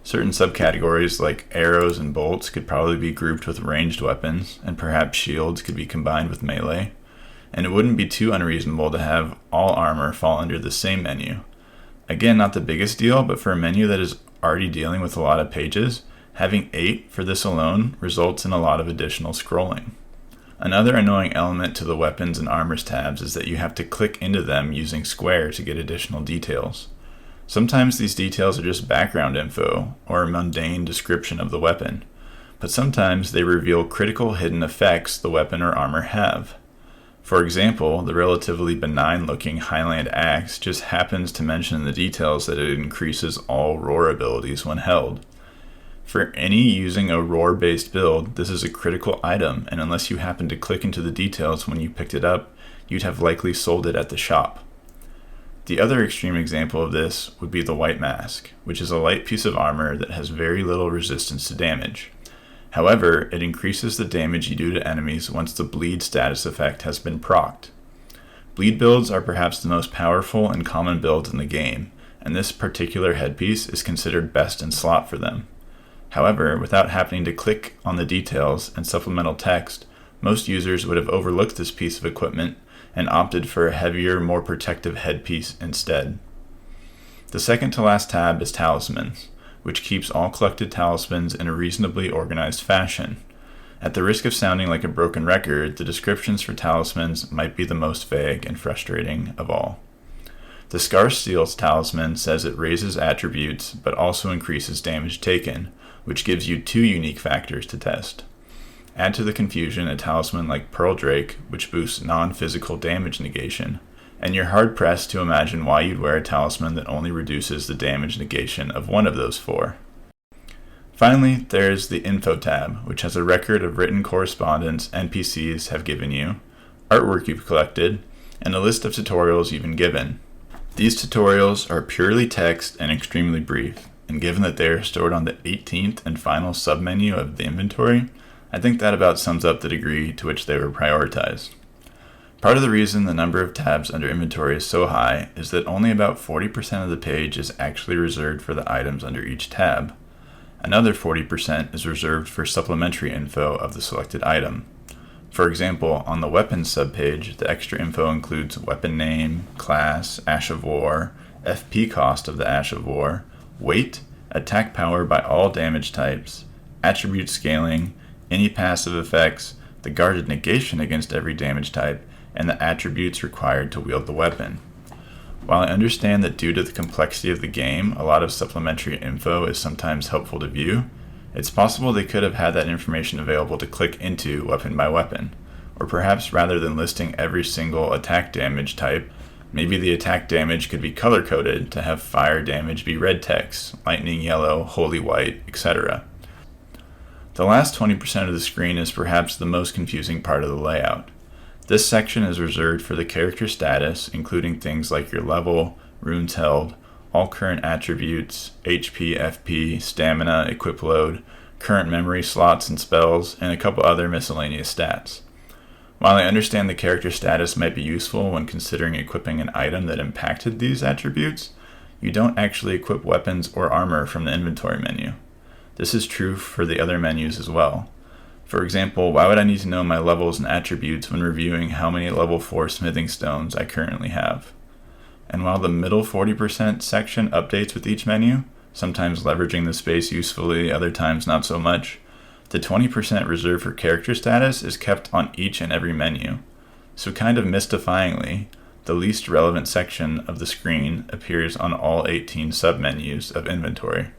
S1: Certain subcategories like arrows and bolts could probably be grouped with ranged weapons, and perhaps shields could be combined with melee. And it wouldn't be too unreasonable to have all armor fall under the same menu. Again, not the biggest deal, but for a menu that is already dealing with a lot of pages, having 8 for this alone results in a lot of additional scrolling. Another annoying element to the weapons and armors tabs is that you have to click into them using square to get additional details. Sometimes these details are just background info or a mundane description of the weapon, but sometimes they reveal critical hidden effects the weapon or armor have. For example, the relatively benign-looking Highland Axe just happens to mention in the details that it increases all roar abilities when held. For any using a roar-based build, this is a critical item, and unless you happen to click into the details when you picked it up, you'd have likely sold it at the shop. The other extreme example of this would be the White Mask, which is a light piece of armor that has very little resistance to damage. However, it increases the damage you do to enemies once the bleed status effect has been procced. Bleed builds are perhaps the most powerful and common builds in the game, and this particular headpiece is considered best in slot for them. However, without happening to click on the details and supplemental text, most users would have overlooked this piece of equipment and opted for a heavier, more protective headpiece instead. The second to last tab is Talismans, which keeps all collected talismans in a reasonably organized fashion. At the risk of sounding like a broken record, the descriptions for talismans might be the most vague and frustrating of all. The Scarce Seal's talisman says it raises attributes, but also increases damage taken, which gives you 2 unique factors to test. Add to the confusion a talisman like Pearl Drake, which boosts non-physical damage negation, and you're hard-pressed to imagine why you'd wear a talisman that only reduces the damage negation of one of those 4. Finally, there's the Info tab, which has a record of written correspondence NPCs have given you, artwork you've collected, and a list of tutorials you've been given. These tutorials are purely text and extremely brief, and given that they are stored on the 18th and final submenu of the inventory, I think that about sums up the degree to which they were prioritized. Part of the reason the number of tabs under inventory is so high is that only about 40% of the page is actually reserved for the items under each tab. Another 40% is reserved for supplementary info of the selected item. For example, on the weapons subpage, the extra info includes weapon name, class, Ash of War, FP cost of the Ash of War, weight, attack power by all damage types, attribute scaling, any passive effects, the guarded negation against every damage type, and the attributes required to wield the weapon. While I understand that due to the complexity of the game, a lot of supplementary info is sometimes helpful to view, it's possible they could have had that information available to click into weapon by weapon. Or perhaps rather than listing every single attack damage type, maybe the attack damage could be color-coded to have fire damage be red text, lightning yellow, holy white, etc. The last 20% of the screen is perhaps the most confusing part of the layout. This section is reserved for the character status, including things like your level, runes held, all current attributes, HP, FP, stamina, equip load, current memory slots and spells, and a couple other miscellaneous stats. While I understand the character status might be useful when considering equipping an item that impacted these attributes, you don't actually equip weapons or armor from the inventory menu. This is true for the other menus as well. For example, why would I need to know my levels and attributes when reviewing how many level 4 smithing stones I currently have? And while the middle 40% section updates with each menu, sometimes leveraging the space usefully, other times not so much, the 20% reserved for character status is kept on each and every menu. So kind of mystifyingly, the least relevant section of the screen appears on all 18 submenus of inventory.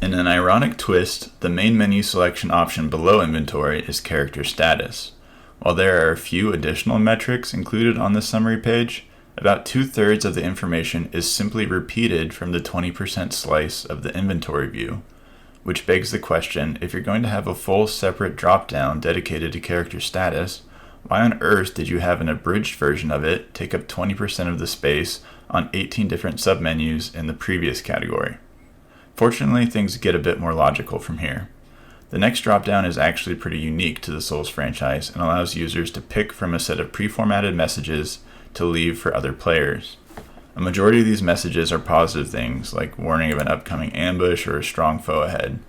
S1: In an ironic twist, the main menu selection option below inventory is character status. While there are a few additional metrics included on the summary page, about 2/3 of the information is simply repeated from the 20% slice of the inventory view, which begs the question, if you're going to have a full separate drop-down dedicated to character status, why on earth did you have an abridged version of it take up 20% of the space on 18 different submenus in the previous category? Fortunately, things get a bit more logical from here. The next dropdown is actually pretty unique to the Souls franchise and allows users to pick from a set of pre-formatted messages to leave for other players. A majority of these messages are positive things, like warning of an upcoming ambush or a strong foe ahead.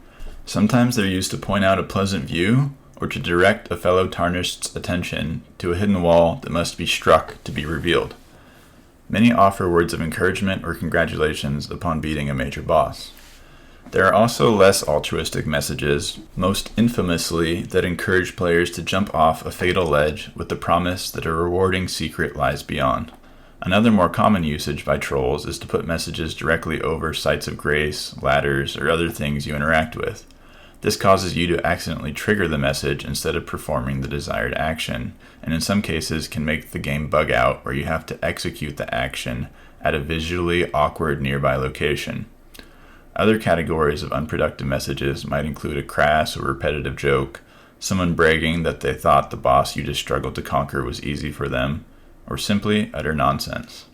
S1: Sometimes they're used to point out a pleasant view or to direct a fellow Tarnished's attention to a hidden wall that must be struck to be revealed. Many offer words of encouragement or congratulations upon beating a major boss. There are also less altruistic messages, most infamously that encourage players to jump off a fatal ledge with the promise that a rewarding secret lies beyond. Another more common usage by trolls is to put messages directly over sites of grace, ladders, or other things you interact with. This causes you to accidentally trigger the message instead of performing the desired action, and in some cases can make the game bug out where you have to execute the action at a visually awkward nearby location. Other categories of unproductive messages might include a crass or repetitive joke, someone bragging that they thought the boss you just struggled to conquer was easy for them, or simply utter nonsense.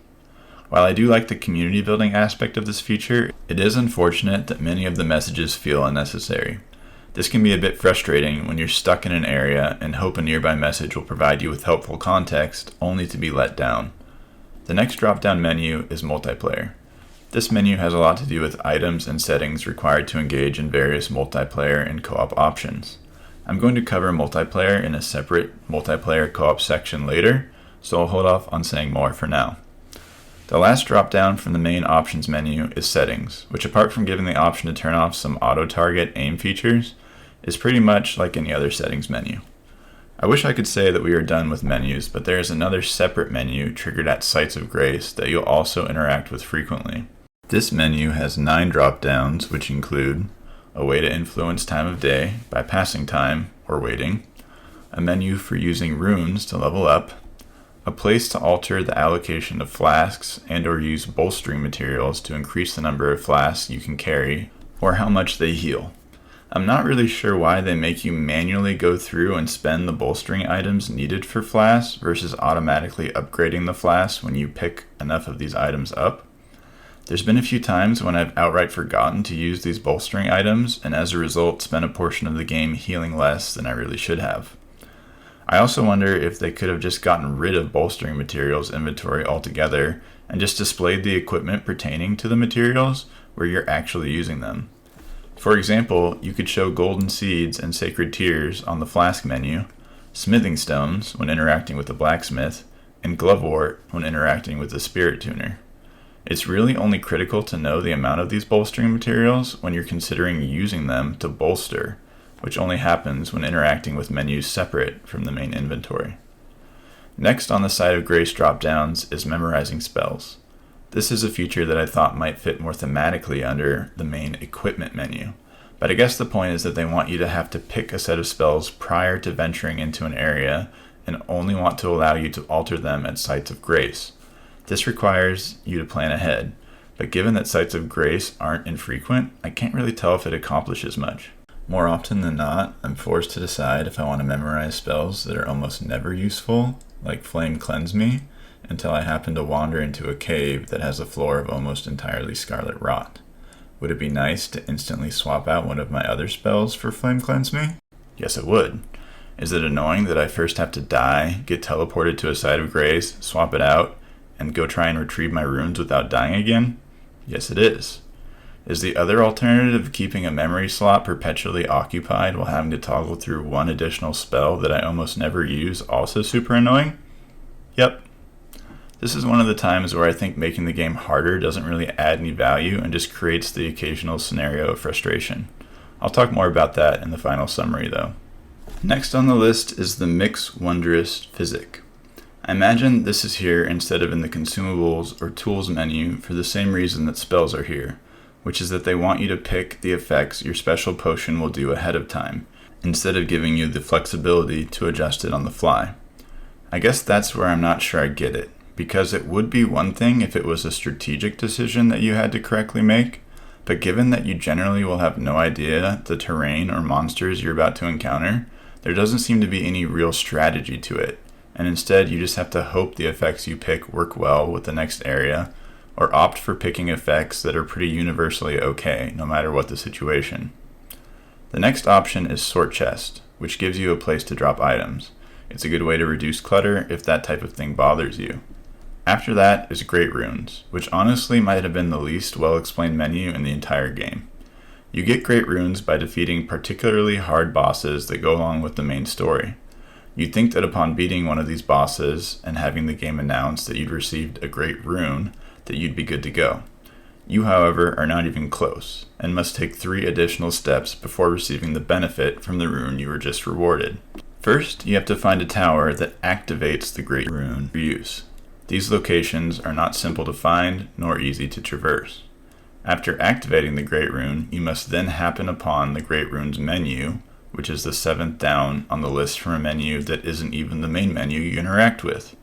S1: While I do like the community building aspect of this feature, it is unfortunate that many of the messages feel unnecessary. This can be a bit frustrating when you're stuck in an area and hope a nearby message will provide you with helpful context, only to be let down. The next drop-down menu is multiplayer. This menu has a lot to do with items and settings required to engage in various multiplayer and co-op options. I'm going to cover multiplayer in a separate multiplayer co-op section later, so I'll hold off on saying more for now. The last drop-down from the main options menu is settings, which apart from giving the option to turn off some auto-target aim features, is pretty much like any other settings menu. I wish I could say that we are done with menus, but there is another separate menu triggered at sites of grace that you'll also interact with frequently. This menu has 9 drop-downs, which include a way to influence time of day by passing time or waiting, a menu for using runes to level up, a place to alter the allocation of flasks and or use bolstering materials to increase the number of flasks you can carry or how much they heal. I'm not really sure why they make you manually go through and spend the bolstering items needed for flasks versus automatically upgrading the flasks when you pick enough of these items up. There's been a few times when I've outright forgotten to use these bolstering items and as a result spent a portion of the game healing less than I really should have. I also wonder if they could have just gotten rid of bolstering materials inventory altogether and just displayed the equipment pertaining to the materials where you're actually using them. For example, you could show golden seeds and sacred tears on the flask menu, smithing stones when interacting with the blacksmith, and glovewort when interacting with the spirit tuner. It's really only critical to know the amount of these bolstering materials when you're considering using them to bolster, which only happens when interacting with menus separate from the main inventory. Next on the side of grace dropdowns is memorizing spells. This is a feature that I thought might fit more thematically under the main equipment menu, but I guess the point is that they want you to have to pick a set of spells prior to venturing into an area and only want to allow you to alter them at sites of grace. This requires you to plan ahead, but given that sites of grace aren't infrequent, I can't really tell if it accomplishes much. More often than not, I'm forced to decide if I want to memorize spells that are almost never useful, like Flame Cleanse Me, until I happen to wander into a cave that has a floor of almost entirely Scarlet Rot. Would it be nice to instantly swap out one of my other spells for Flame Cleanse Me? Yes, it would. Is it annoying that I first have to die, get teleported to a site of grace, swap it out, and go try and retrieve my runes without dying again? Yes, it is. Is the other alternative keeping a memory slot perpetually occupied while having to toggle through one additional spell that I almost never use also super annoying? Yep. This is one of the times where I think making the game harder doesn't really add any value and just creates the occasional scenario of frustration. I'll talk more about that in the final summary though. Next on the list is the Mix Wondrous Physic. I imagine this is here instead of in the consumables or tools menu for the same reason that spells are here, which is that they want you to pick the effects your special potion will do ahead of time, instead of giving you the flexibility to adjust it on the fly. I guess that's where I'm not sure I get it, because it would be one thing if it was a strategic decision that you had to correctly make, but given that you generally will have no idea the terrain or monsters you're about to encounter, there doesn't seem to be any real strategy to it, and instead you just have to hope the effects you pick work well with the next area, or opt for picking effects that are pretty universally okay, no matter what the situation. The next option is Sort Chest, which gives you a place to drop items. It's a good way to reduce clutter if that type of thing bothers you. After that is Great Runes, which honestly might have been the least well-explained menu in the entire game. You get Great Runes by defeating particularly hard bosses that go along with the main story. You'd think that upon beating one of these bosses and having the game announce that you'd received a Great Rune, that you'd be good to go. You, however, are not even close, and must take 3 additional steps before receiving the benefit from the rune you were just rewarded. First, you have to find a tower that activates the Great Rune for use. These locations are not simple to find, nor easy to traverse. After activating the Great Rune, you must then happen upon the Great Rune's menu, which is the 7th down on the list from a menu that isn't even the main menu you interact with.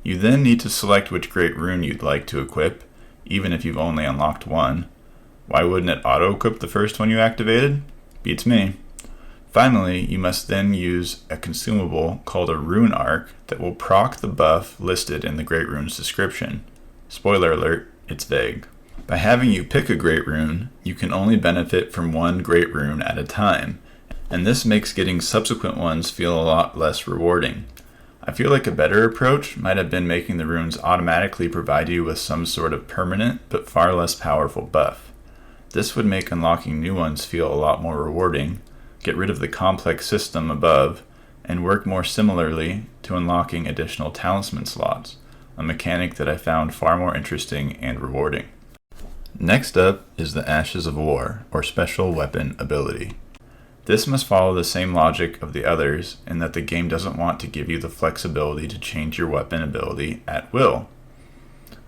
S1: You then need to select which Great Rune you'd like to equip, even if you've only unlocked one. Why wouldn't it auto-equip the first one you activated? Beats me. Finally, you must then use a consumable called a Rune Arc that will proc the buff listed in the Great Rune's description. Spoiler alert, it's vague. By having you pick a Great Rune, you can only benefit from one Great Rune at a time, and this makes getting subsequent ones feel a lot less rewarding. I feel like a better approach might have been making the runes automatically provide you with some sort of permanent but far less powerful buff. This would make unlocking new ones feel a lot more rewarding, get rid of the complex system above, and work more similarly to unlocking additional talisman slots, a mechanic that I found far more interesting and rewarding. Next up is the Ashes of War, or Special Weapon Ability. This must follow the same logic of the others in that the game doesn't want to give you the flexibility to change your weapon ability at will.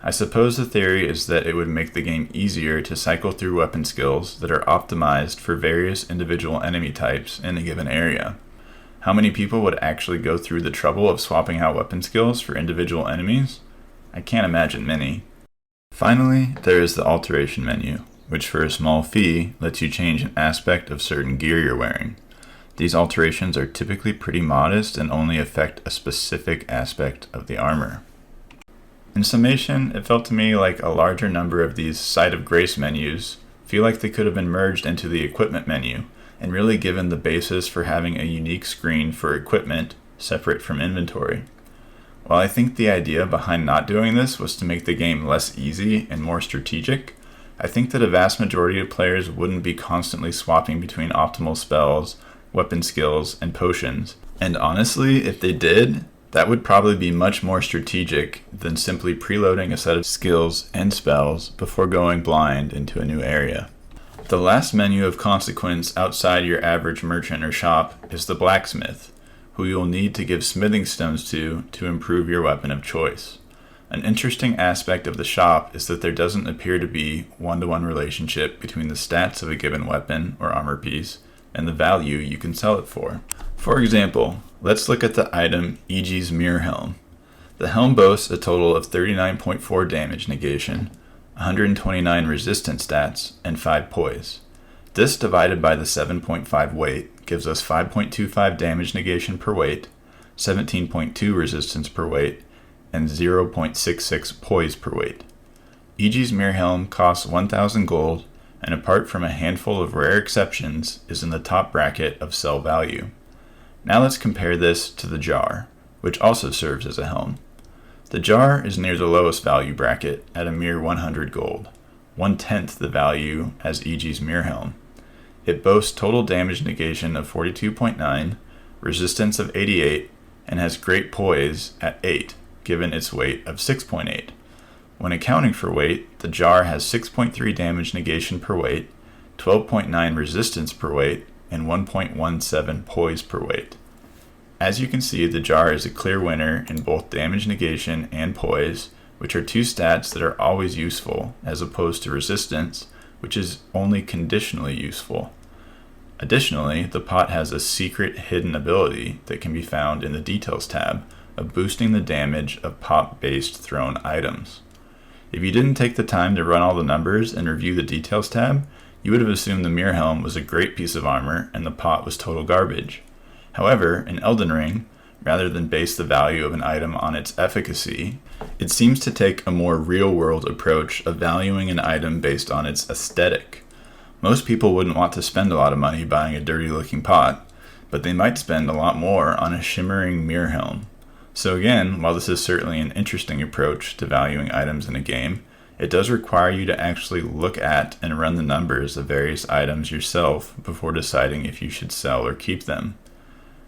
S1: I suppose the theory is that it would make the game easier to cycle through weapon skills that are optimized for various individual enemy types in a given area. How many people would actually go through the trouble of swapping out weapon skills for individual enemies? I can't imagine many. Finally, there is the Alteration menu, which for a small fee lets you change an aspect of certain gear you're wearing. These alterations are typically pretty modest and only affect a specific aspect of the armor. In summation, it felt to me like a larger number of these Site of Grace menus feel like they could have been merged into the equipment menu and really given the basis for having a unique screen for equipment separate from inventory. While I think the idea behind not doing this was to make the game less easy and more strategic, I think that a vast majority of players wouldn't be constantly swapping between optimal spells, weapon skills, and potions, And honestly, if they did, that would probably be much more strategic than simply preloading a set of skills and spells before going blind into a new area. The last menu of consequence outside your average merchant or shop is the Blacksmith, who you'll need to give smithing stones to improve your weapon of choice. An interesting aspect of the shop is that there doesn't appear to be one-to-one relationship between the stats of a given weapon or armor piece and the value you can sell it for. For example, let's look at the item EG's Mirror Helm. The helm boasts a total of 39.4 damage negation, 129 resistance stats, and 5 poise. This divided by the 7.5 weight gives us 5.25 damage negation per weight, 17.2 resistance per weight, and 0.66 poise per weight. EG's Mirror Helm costs 1,000 gold, and apart from a handful of rare exceptions, is in the top bracket of sell value. Now let's compare this to the Jar, which also serves as a helm. The Jar is near the lowest value bracket at a mere 100 gold, 1/10 the value as EG's Mirror Helm. It boasts total damage negation of 42.9, resistance of 88, and has great poise at 8, given its weight of 6.8. When accounting for weight, the Jar has 6.3 damage negation per weight, 12.9 resistance per weight, and 1.17 poise per weight. As you can see, the Jar is a clear winner in both damage negation and poise, which are two stats that are always useful, as opposed to resistance, which is only conditionally useful. Additionally, the pot has a secret hidden ability that can be found in the Details tab of boosting the damage of pot-based thrown items. If you didn't take the time to run all the numbers and review the Details tab, you would have assumed the Mirror Helm was a great piece of armor and the pot was total garbage. However, in Elden Ring, rather than base the value of an item on its efficacy, it seems to take a more real-world approach of valuing an item based on its aesthetic. Most people wouldn't want to spend a lot of money buying a dirty-looking pot, but they might spend a lot more on a shimmering Mirror Helm. So again, while this is certainly an interesting approach to valuing items in a game, it does require you to actually look at and run the numbers of various items yourself before deciding if you should sell or keep them.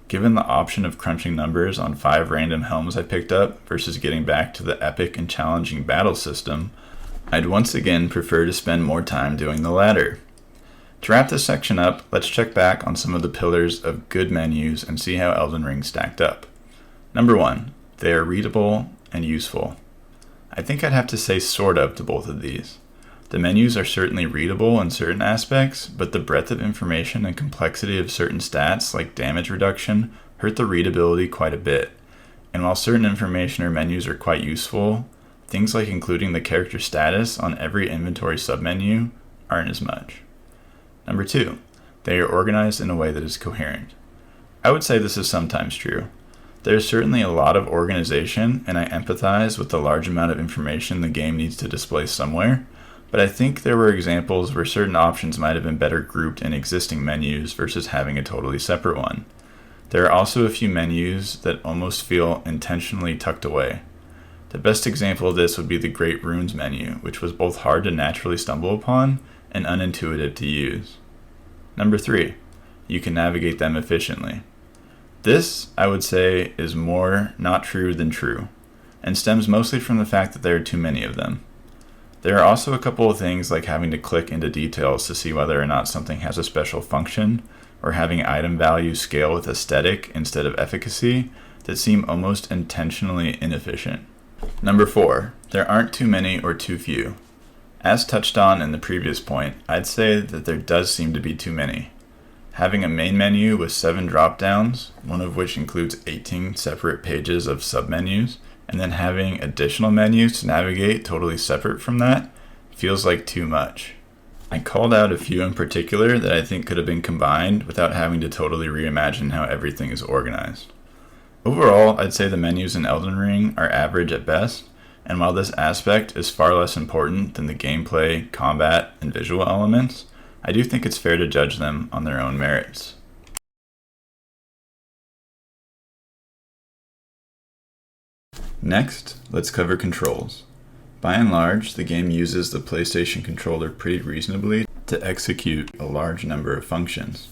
S1: Given the option of crunching numbers on 5 random helms I picked up versus getting back to the epic and challenging battle system, I'd once again prefer to spend more time doing the latter. To wrap this section up, let's check back on some of the pillars of good menus and see how Elden Ring stacked up. Number 1, they are readable and useful. I think I'd have to say sort of to both of these. The menus are certainly readable in certain aspects, but the breadth of information and complexity of certain stats like damage reduction hurt the readability quite a bit. And while certain information or menus are quite useful, things like including the character status on every inventory submenu aren't as much. Number 2, they are organized in a way that is coherent. I would say this is sometimes true. There is certainly a lot of organization, and I empathize with the large amount of information the game needs to display somewhere, but I think there were examples where certain options might have been better grouped in existing menus versus having a totally separate one. There are also a few menus that almost feel intentionally tucked away. The best example of this would be the Great Runes menu, which was both hard to naturally stumble upon and unintuitive to use. Number 3, you can navigate them efficiently. This, I would say, is more not true than true, and stems mostly from the fact that there are too many of them. There are also a couple of things like having to click into details to see whether or not something has a special function, or having item values scale with aesthetic instead of efficacy that seem almost intentionally inefficient. Number 4, there aren't too many or too few. As touched on in the previous point, I'd say that there does seem to be too many. Having a main menu with 7 drop-downs, one of which includes 18 separate pages of submenus, and then having additional menus to navigate totally separate from that, feels like too much. I called out a few in particular that I think could have been combined without having to totally reimagine how everything is organized. Overall, I'd say the menus in Elden Ring are average at best, and while this aspect is far less important than the gameplay, combat, and visual elements, I do think it's fair to judge them on their own merits. Next, let's cover controls. By and large, the game uses the PlayStation controller pretty reasonably to execute a large number of functions.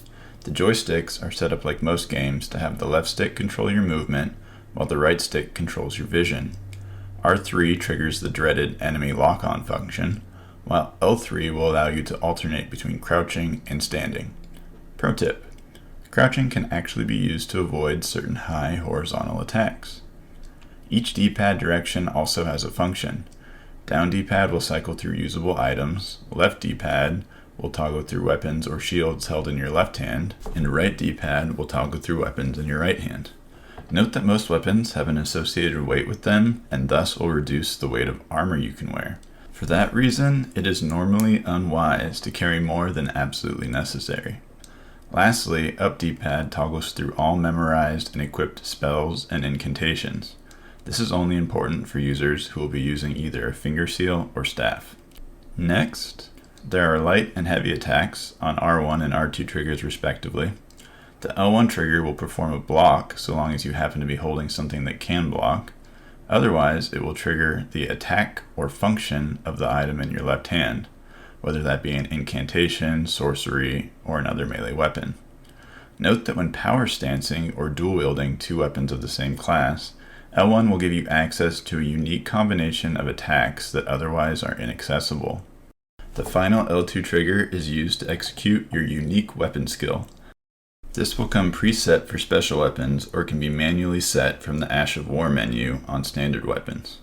S1: The joysticks are set up like most games to have the left stick control your movement, while the right stick controls your vision. R3 triggers the dreaded enemy lock-on function, while L3 will allow you to alternate between crouching and standing. Pro tip: crouching can actually be used to avoid certain high horizontal attacks. Each D-pad direction also has a function. Down D-pad will cycle through usable items, left D-pad will toggle through weapons or shields held in your left hand, and right D-pad will toggle through weapons in your right hand. Note that most weapons have an associated weight with them, and thus will reduce the weight of armor you can wear. For that reason, it is normally unwise to carry more than absolutely necessary. Lastly, up D-pad toggles through all memorized and equipped spells and incantations. This is only important for users who will be using either a finger seal or staff. Next, there are light and heavy attacks on R1 and R2 triggers respectively. The L1 trigger will perform a block so long as you happen to be holding something that can block. Otherwise, it will trigger the attack or function of the item in your left hand, whether that be an incantation, sorcery, or another melee weapon. Note that when power stancing or dual wielding two weapons of the same class, L1 will give you access to a unique combination of attacks that otherwise are inaccessible. The final L2 trigger is used to execute your unique weapon skill. This will come preset for special weapons or can be manually set from the Ash of War menu on standard weapons.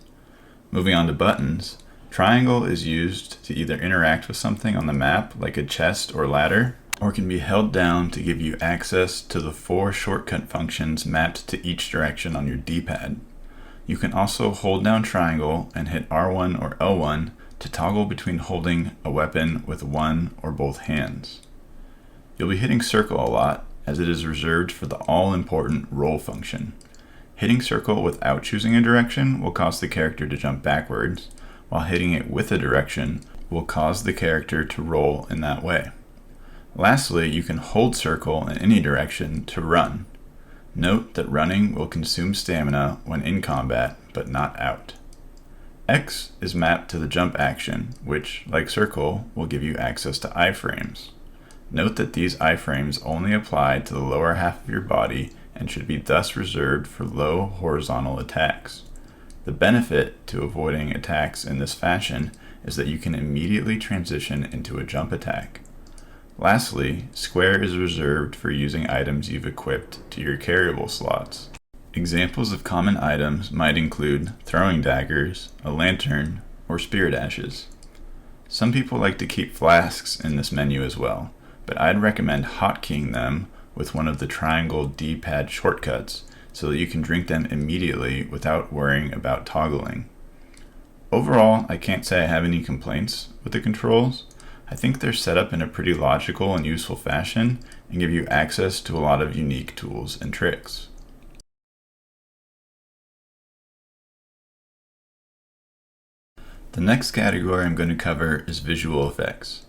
S1: Moving on to buttons, triangle is used to either interact with something on the map like a chest or ladder, or can be held down to give you access to the 4 shortcut functions mapped to each direction on your D-pad. You can also hold down triangle and hit R1 or L1 to toggle between holding a weapon with one or both hands. You'll be hitting circle a lot, as it is reserved for the all-important roll function. Hitting circle without choosing a direction will cause the character to jump backwards, while hitting it with a direction will cause the character to roll in that way. Lastly, you can hold circle in any direction to run. Note that running will consume stamina when in combat, but not out. X is mapped to the jump action, which, like circle, will give you access to iframes. Note that these iframes only apply to the lower half of your body and should be thus reserved for low horizontal attacks. The benefit to avoiding attacks in this fashion is that you can immediately transition into a jump attack. Lastly, square is reserved for using items you've equipped to your carryable slots. Examples of common items might include throwing daggers, a lantern, or spirit ashes. Some people like to keep flasks in this menu as well, but I'd recommend hotkeying them with one of the triangle D-pad shortcuts so that you can drink them immediately without worrying about toggling. Overall, I can't say I have any complaints with the controls. I think they're set up in a pretty logical and useful fashion and give you access to a lot of unique tools and tricks. The next category I'm going to cover is visual effects.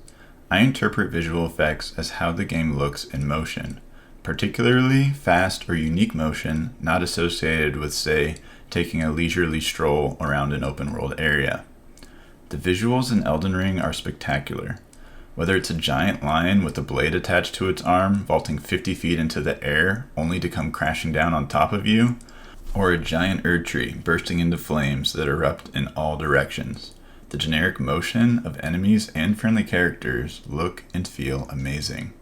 S1: I interpret visual effects as how the game looks in motion, particularly fast or unique motion not associated with, say, taking a leisurely stroll around an open world area. The visuals in Elden Ring are spectacular. Whether it's a giant lion with a blade attached to its arm vaulting 50 feet into the air only to come crashing down on top of you, or a giant Erd tree bursting into flames that erupt in all directions. The generic motion of enemies and friendly characters look and feel amazing.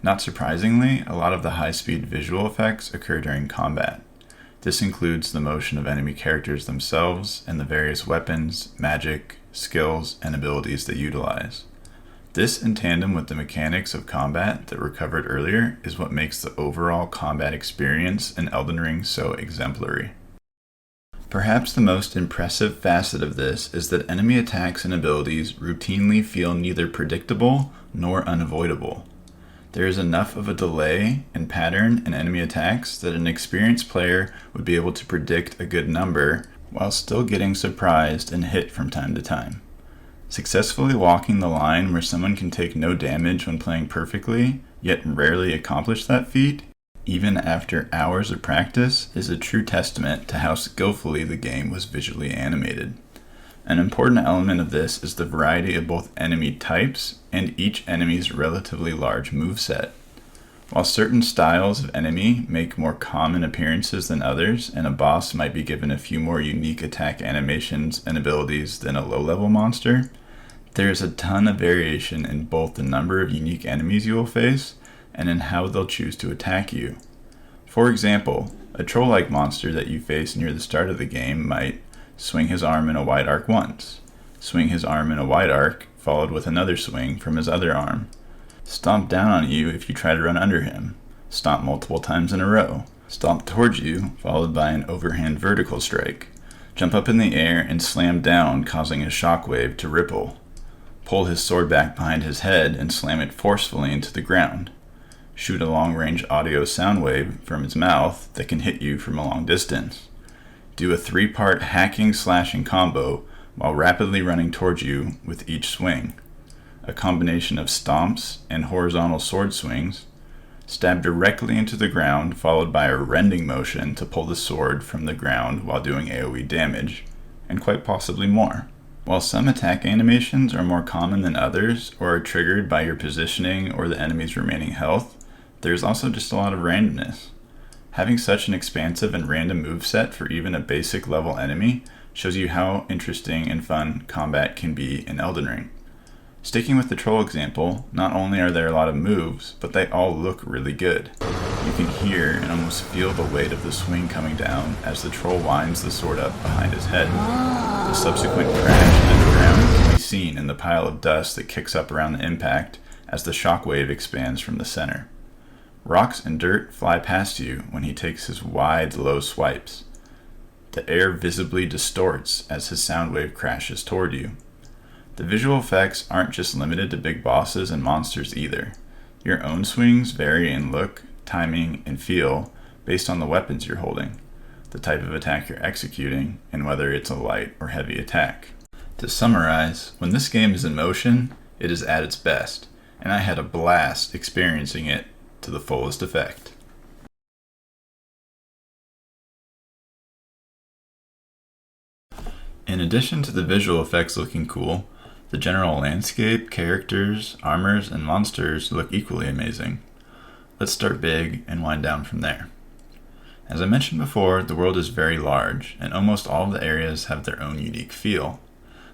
S1: Not surprisingly, a lot of the high-speed visual effects occur during combat. This includes the motion of enemy characters themselves and the various weapons, magic, skills, and abilities they utilize. This, in tandem with the mechanics of combat that were covered earlier, is what makes the overall combat experience in Elden Ring so exemplary. Perhaps the most impressive facet of this is that enemy attacks and abilities routinely feel neither predictable nor unavoidable. There is enough of a delay and pattern in enemy attacks that an experienced player would be able to predict a good number while still getting surprised and hit from time to time. Successfully walking the line where someone can take no damage when playing perfectly, yet rarely accomplish that feat, even after hours of practice, is a true testament to how skillfully the game was visually animated. An important element of this is the variety of both enemy types and each enemy's relatively large moveset. While certain styles of enemy make more common appearances than others, and a boss might be given a few more unique attack animations and abilities than a low-level monster, there is a ton of variation in both the number of unique enemies you will face and in how they'll choose to attack you. For example, a troll-like monster that you face near the start of the game might swing his arm in a wide arc once, swing his arm in a wide arc followed with another swing from his other arm, stomp down on you if you try to run under him, stomp multiple times in a row, stomp towards you followed by an overhand vertical strike, jump up in the air and slam down causing a shockwave to ripple, pull his sword back behind his head and slam it forcefully into the ground, shoot a long-range audio sound wave from his mouth that can hit you from a long distance, do a 3-part hacking/slashing combo while rapidly running towards you with each swing, a combination of stomps and horizontal sword swings, stab directly into the ground followed by a rending motion to pull the sword from the ground while doing AoE damage, and quite possibly more. While some attack animations are more common than others or are triggered by your positioning or the enemy's remaining health, there's also just a lot of randomness. Having such an expansive and random moveset for even a basic level enemy shows you how interesting and fun combat can be in Elden Ring. Sticking with the troll example, not only are there a lot of moves, but they all look really good. You can hear and almost feel the weight of the swing coming down as the troll winds the sword up behind his head. The subsequent crash into the ground can be seen in the pile of dust that kicks up around the impact as the shockwave expands from the center. Rocks and dirt fly past you when he takes his wide, low swipes. The air visibly distorts as his sound wave crashes toward you. The visual effects aren't just limited to big bosses and monsters either. Your own swings vary in look, timing, and feel based on the weapons you're holding, the type of attack you're executing, and whether it's a light or heavy attack. To summarize, when this game is in motion, it is at its best, and I had a blast experiencing it to the fullest effect. In addition to the visual effects looking cool, the general landscape, characters, armors, and monsters look equally amazing. Let's start big and wind down from there. As I mentioned before, the world is very large, and almost all of the areas have their own unique feel.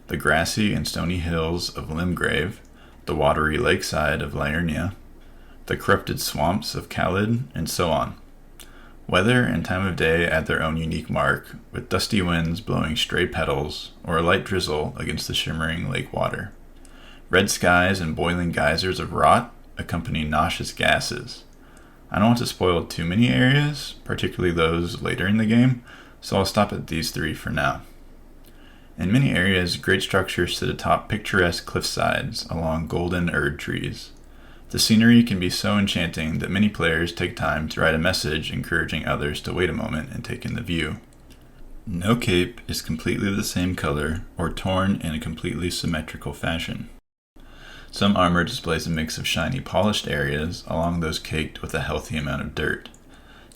S1: The grassy and stony hills of Limgrave, the watery lakeside of Liurnia, the corrupted swamps of Khalid, and so on. Weather and time of day add their own unique mark, with dusty winds blowing stray petals or a light drizzle against the shimmering lake water. Red skies and boiling geysers of rot accompany nauseous gases. I don't want to spoil too many areas, particularly those later in the game, so I'll stop at these 3 for now. In many areas, great structures sit atop picturesque cliffsides along golden Erd trees. The scenery can be so enchanting that many players take time to write a message encouraging others to wait a moment and take in the view. No cape is completely the same color or torn in a completely symmetrical fashion. Some armor displays a mix of shiny polished areas along those caked with a healthy amount of dirt.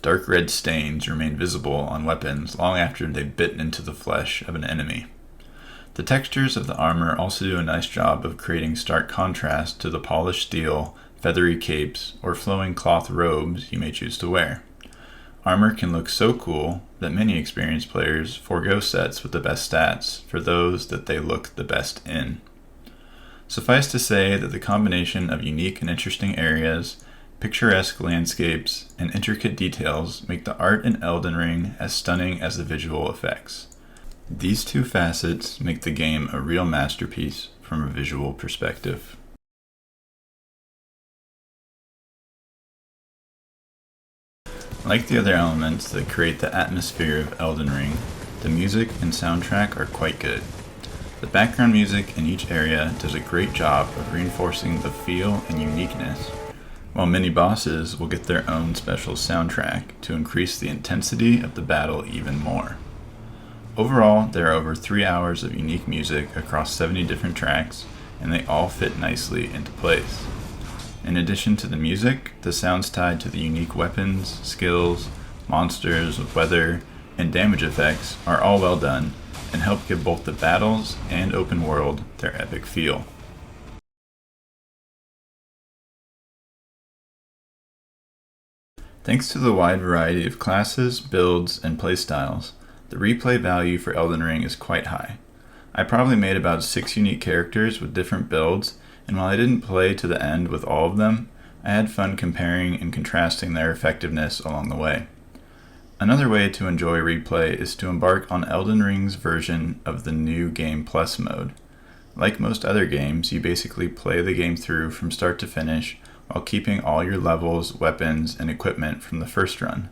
S1: Dark red stains remain visible on weapons long after they've bitten into the flesh of an enemy. The textures of the armor also do a nice job of creating stark contrast to the polished steel, feathery capes, or flowing cloth robes you may choose to wear. Armor can look so cool that many experienced players forego sets with the best stats for those that they look the best in. Suffice to say that the combination of unique and interesting areas, picturesque landscapes, and intricate details make the art in Elden Ring as stunning as the visual effects. These 2 facets make the game a real masterpiece from a visual perspective. Like the other elements that create the atmosphere of Elden Ring, the music and soundtrack are quite good. The background music in each area does a great job of reinforcing the feel and uniqueness, while many bosses will get their own special soundtrack to increase the intensity of the battle even more. Overall, there are over 3 hours of unique music across 70 different tracks, and they all fit nicely into place. In addition to the music, the sounds tied to the unique weapons, skills, monsters, weather, and damage effects are all well done and help give both the battles and open world their epic feel. Thanks to the wide variety of classes, builds, and playstyles, the replay value for Elden Ring is quite high. I probably made about 6 unique characters with different builds, and while I didn't play to the end with all of them, I had fun comparing and contrasting their effectiveness along the way. Another way to enjoy replay is to embark on Elden Ring's version of the new Game Plus mode. Like most other games, you basically play the game through from start to finish while keeping all your levels, weapons, and equipment from the first run.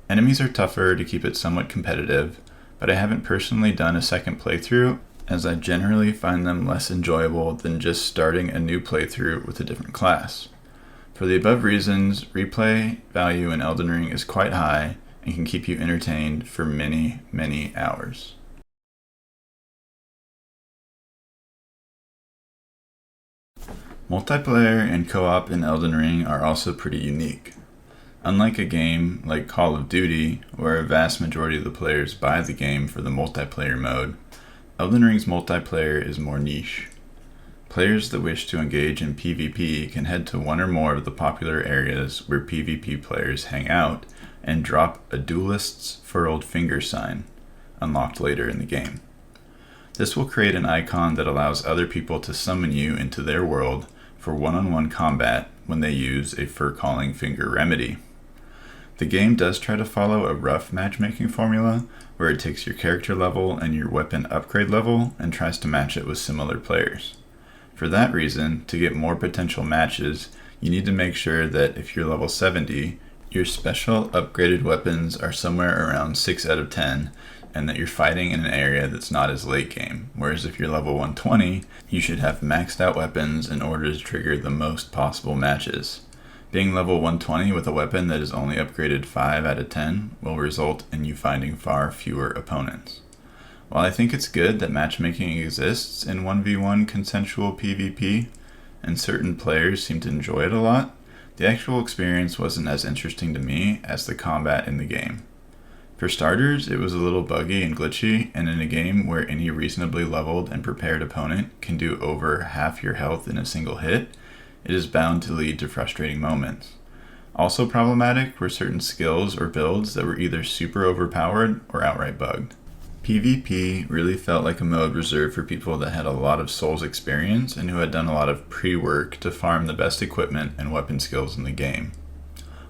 S1: Enemies are tougher to keep it somewhat competitive, but I haven't personally done a second playthrough, as I generally find them less enjoyable than just starting a new playthrough with a different class. For the above reasons, replay value in Elden Ring is quite high and can keep you entertained for many, many hours. Multiplayer and co-op in Elden Ring are also pretty unique. Unlike a game like Call of Duty, where a vast majority of the players buy the game for the multiplayer mode, Elden Ring's multiplayer is more niche. Players that wish to engage in PvP can head to one or more of the popular areas where PvP players hang out and drop a duelist's furled finger sign, unlocked later in the game. This will create an icon that allows other people to summon you into their world for one-on-one combat when they use a fur-calling finger remedy. The game does try to follow a rough matchmaking formula where it takes your character level and your weapon upgrade level and tries to match it with similar players. For that reason, to get more potential matches, you need to make sure that if you're level 70, your special upgraded weapons are somewhere around 6 out of 10, and that you're fighting in an area that's not as late game, whereas if you're level 120, you should have maxed out weapons in order to trigger the most possible matches. Being level 120 with a weapon that is only upgraded 5 out of 10 will result in you finding far fewer opponents. While I think it's good that matchmaking exists in 1v1 consensual PvP, and certain players seem to enjoy it a lot, the actual experience wasn't as interesting to me as the combat in the game. For starters, it was a little buggy and glitchy, and in a game where any reasonably leveled and prepared opponent can do over half your health in a single hit, it is bound to lead to frustrating moments. Also problematic were certain skills or builds that were either super overpowered or outright bugged. PvP really felt like a mode reserved for people that had a lot of Souls experience and who had done a lot of pre-work to farm the best equipment and weapon skills in the game.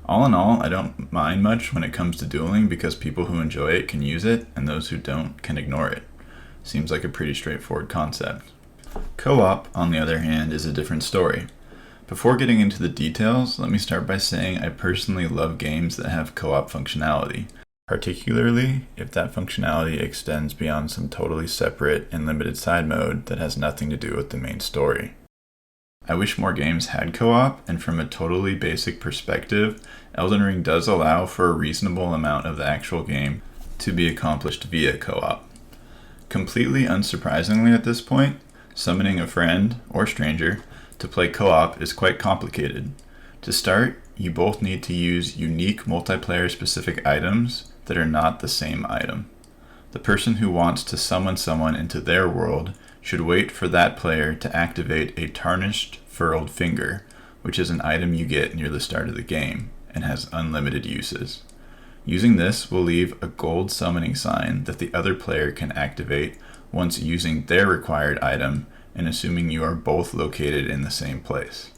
S1: All in all, I don't mind much when it comes to dueling because people who enjoy it can use it and those who don't can ignore it. Seems like a pretty straightforward concept. Co-op, on the other hand, is a different story. Before getting into the details, let me start by saying I personally love games that have co-op functionality, particularly if that functionality extends beyond some totally separate and limited side mode that has nothing to do with the main story. I wish more games had co-op, and from a totally basic perspective, Elden Ring does allow for a reasonable amount of the actual game to be accomplished via co-op. Completely unsurprisingly at this point, summoning a friend, or stranger, to play co-op is quite complicated. To start, you both need to use unique multiplayer-specific items that are not the same item. The person who wants to summon someone into their world should wait for that player to activate a tarnished furled finger, which is an item you get near the start of the game, and has unlimited uses. Using this will leave a gold summoning sign that the other player can activate once using their required item and assuming you are both located in the same place.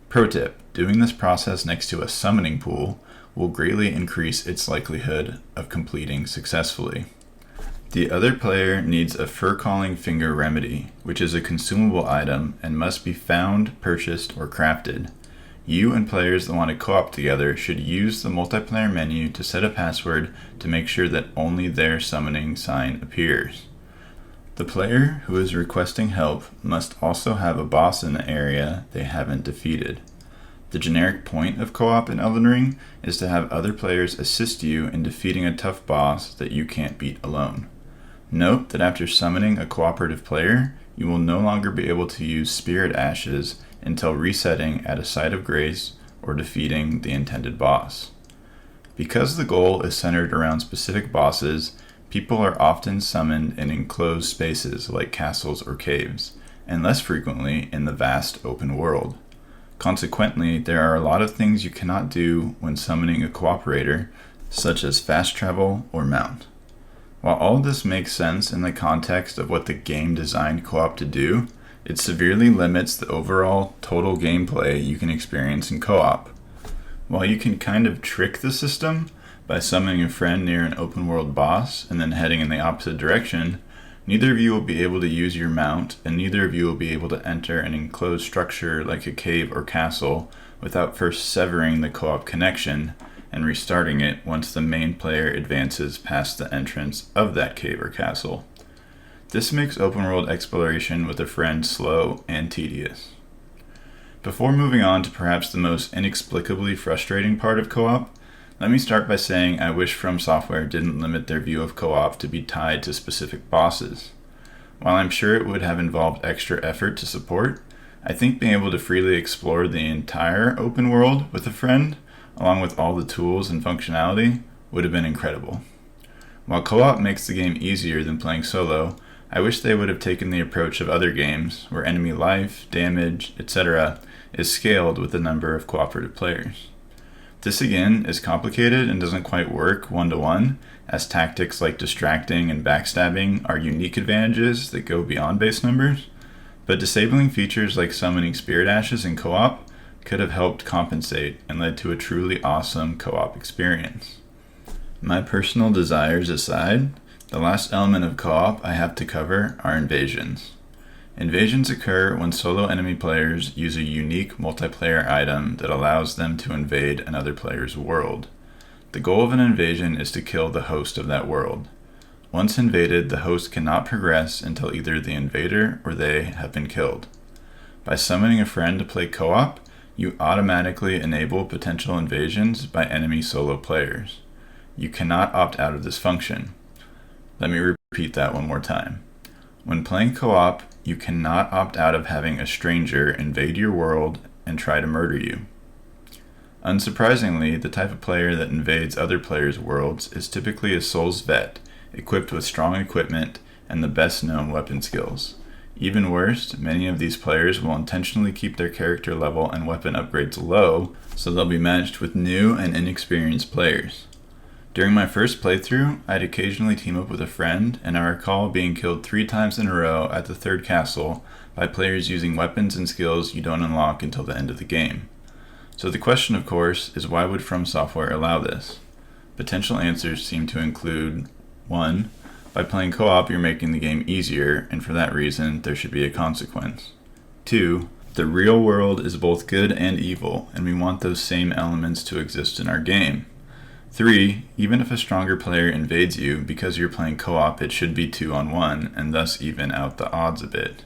S1: Pro tip, doing this process next to a summoning pool will greatly increase its likelihood of completing successfully. The other player needs a fur-calling finger remedy, which is a consumable item and must be found, purchased, or crafted. You and players that want to co-op together should use the multiplayer menu to set a password to make sure that only their summoning sign appears. The player who is requesting help must also have a boss in the area they haven't defeated. The generic point of co-op in Elden Ring is to have other players assist you in defeating a tough boss that you can't beat alone. Note that after summoning a cooperative player, you will no longer be able to use Spirit Ashes until resetting at a site of grace or defeating the intended boss. Because the goal is centered around specific bosses, people are often summoned in enclosed spaces like castles or caves, and less frequently in the vast open world. Consequently, there are a lot of things you cannot do when summoning a cooperator, such as fast travel or mount. While all of this makes sense in the context of what the game designed co-op to do, it severely limits the overall total gameplay you can experience in co-op. While you can kind of trick the system by summoning a friend near an open world boss and then heading in the opposite direction, neither of you will be able to use your mount, and neither of you will be able to enter an enclosed structure like a cave or castle without first severing the co-op connection and restarting it once the main player advances past the entrance of that cave or castle. This makes open world exploration with a friend slow and tedious. Before moving on to perhaps the most inexplicably frustrating part of co-op, let me start by saying I wish From Software didn't limit their view of co-op to be tied to specific bosses. While I'm sure it would have involved extra effort to support, I think being able to freely explore the entire open world with a friend, along with all the tools and functionality, would have been incredible. While co-op makes the game easier than playing solo, I wish they would have taken the approach of other games where enemy life, damage, etc. is scaled with the number of cooperative players. This again is complicated and doesn't quite work one-to-one, as tactics like distracting and backstabbing are unique advantages that go beyond base numbers, but disabling features like summoning spirit ashes in co-op could have helped compensate and led to a truly awesome co-op experience. My personal desires aside, the last element of co-op I have to cover are invasions. Invasions occur when solo enemy players use a unique multiplayer item that allows them to invade another player's world. The goal of an invasion is to kill the host of that world. Once invaded, the host cannot progress until either the invader or they have been killed. By summoning a friend to play co-op, you automatically enable potential invasions by enemy solo players. You cannot opt out of this function. Let me repeat that one more time. When playing co-op, you cannot opt out of having a stranger invade your world and try to murder you. Unsurprisingly, the type of player that invades other players' worlds is typically a Souls vet, equipped with strong equipment and the best known weapon skills. Even worse, many of these players will intentionally keep their character level and weapon upgrades low, so they'll be matched with new and inexperienced players. During my first playthrough, I'd occasionally team up with a friend, and I recall being killed 3 times in a row at the third castle by players using weapons and skills you don't unlock until the end of the game. So the question, of course, is why would From Software allow this? Potential answers seem to include 1. By playing co-op, you're making the game easier, and for that reason, there should be a consequence. 2. The real world is both good and evil, and we want those same elements to exist in our game. 3. Even if a stronger player invades you, because you're playing co-op, it should be 2-on-1, and thus even out the odds a bit.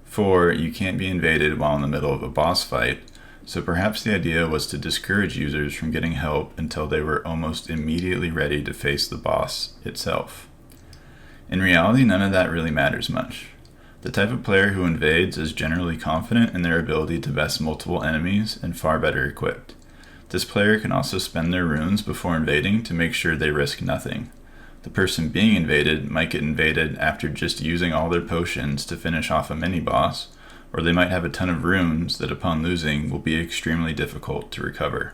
S1: 4. You can't be invaded while in the middle of a boss fight, so perhaps the idea was to discourage users from getting help until they were almost immediately ready to face the boss itself. In reality, none of that really matters much. The type of player who invades is generally confident in their ability to best multiple enemies and far better equipped. This player can also spend their runes before invading to make sure they risk nothing. The person being invaded might get invaded after just using all their potions to finish off a mini-boss, or they might have a ton of runes that upon losing will be extremely difficult to recover.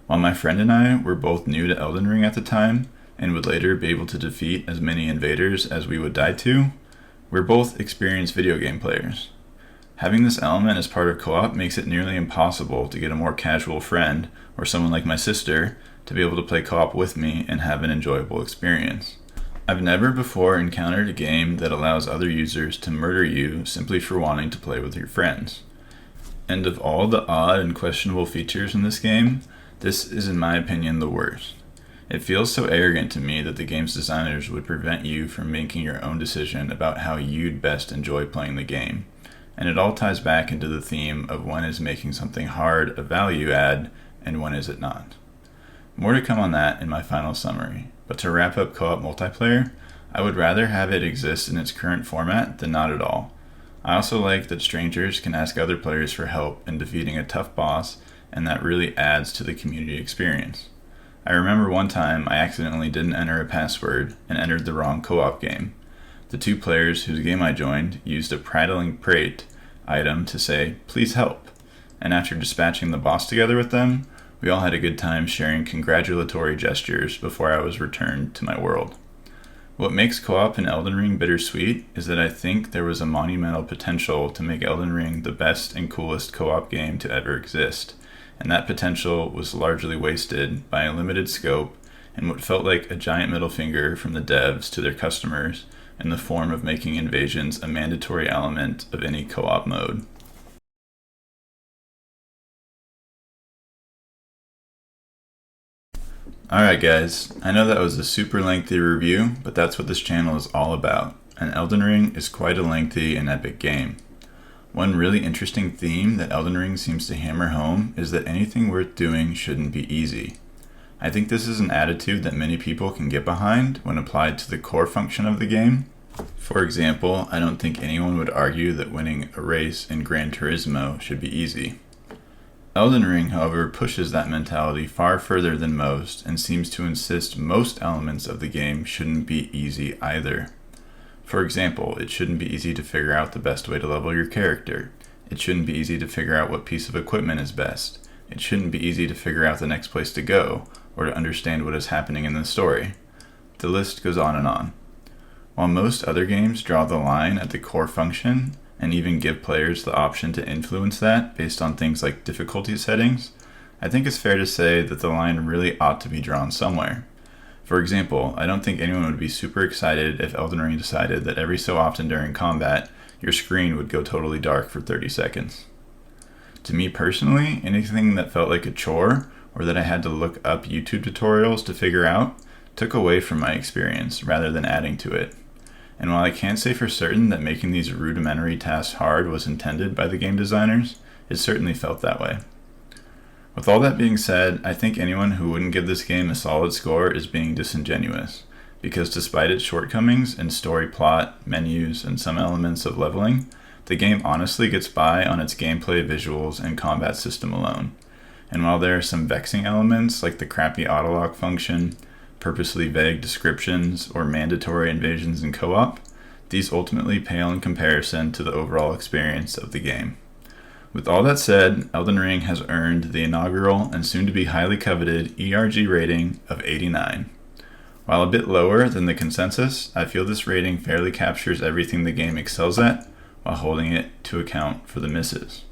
S1: While my friend and I were both new to Elden Ring at the time, and would later be able to defeat as many invaders as we would die to, we're both experienced video game players. Having this element as part of co-op makes it nearly impossible to get a more casual friend, or someone like my sister, to be able to play co-op with me and have an enjoyable experience. I've never before encountered a game that allows other users to murder you simply for wanting to play with your friends. And of all the odd and questionable features in this game, this is in my opinion the worst. It feels so arrogant to me that the game's designers would prevent you from making your own decision about how you'd best enjoy playing the game. And it all ties back into the theme of when is making something hard a value add and when is it not. More to come on that in my final summary, but to wrap up co-op multiplayer, I would rather have it exist in its current format than not at all. I also like that strangers can ask other players for help in defeating a tough boss, and that really adds to the community experience. I remember one time I accidentally didn't enter a password and entered the wrong co-op game. The 2 players whose game I joined used a prattling prate item to say, "Please help." and after dispatching the boss together with them, we all had a good time sharing congratulatory gestures before I was returned to my world. What makes co-op in Elden Ring bittersweet is that I think there was a monumental potential to make Elden Ring the best and coolest co-op game to ever exist, and that potential was largely wasted by a limited scope and what felt like a giant middle finger from the devs to their customers in the form of making invasions a mandatory element of any co-op mode. Alright guys, I know that was a super lengthy review, but that's what this channel is all about, and Elden Ring is quite a lengthy and epic game. One really interesting theme that Elden Ring seems to hammer home is that anything worth doing shouldn't be easy. I think this is an attitude that many people can get behind when applied to the core function of the game. For example, I don't think anyone would argue that winning a race in Gran Turismo should be easy. Elden Ring, however, pushes that mentality far further than most and seems to insist most elements of the game shouldn't be easy either. For example, it shouldn't be easy to figure out the best way to level your character. It shouldn't be easy to figure out what piece of equipment is best. It shouldn't be easy to figure out the next place to go, or to understand what is happening in the story. The list goes on and on. While most other games draw the line at the core function, and even give players the option to influence that based on things like difficulty settings, I think it's fair to say that the line really ought to be drawn somewhere. For example, I don't think anyone would be super excited if Elden Ring decided that every so often during combat, your screen would go totally dark for 30 seconds. To me personally, anything that felt like a chore, or that I had to look up YouTube tutorials to figure out, took away from my experience rather than adding to it. And while I can't say for certain that making these rudimentary tasks hard was intended by the game designers, it certainly felt that way. With all that being said, I think anyone who wouldn't give this game a solid score is being disingenuous, because despite its shortcomings in story plot, menus, and some elements of leveling, the game honestly gets by on its gameplay, visuals, and combat system alone. And while there are some vexing elements like the crappy autolock function, purposely vague descriptions, or mandatory invasions in co-op, these ultimately pale in comparison to the overall experience of the game. With all that said, Elden Ring has earned the inaugural and soon-to-be highly coveted ERG rating of 89. While a bit lower than the consensus, I feel this rating fairly captures everything the game excels at, while holding it to account for the misses.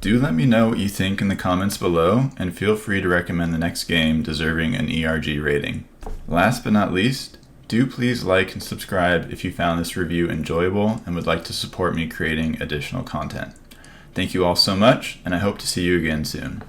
S1: Do let me know what you think in the comments below, and feel free to recommend the next game deserving an ERG rating. Last but not least, do please like and subscribe if you found this review enjoyable and would like to support me creating additional content. Thank you all so much, and I hope to see you again soon.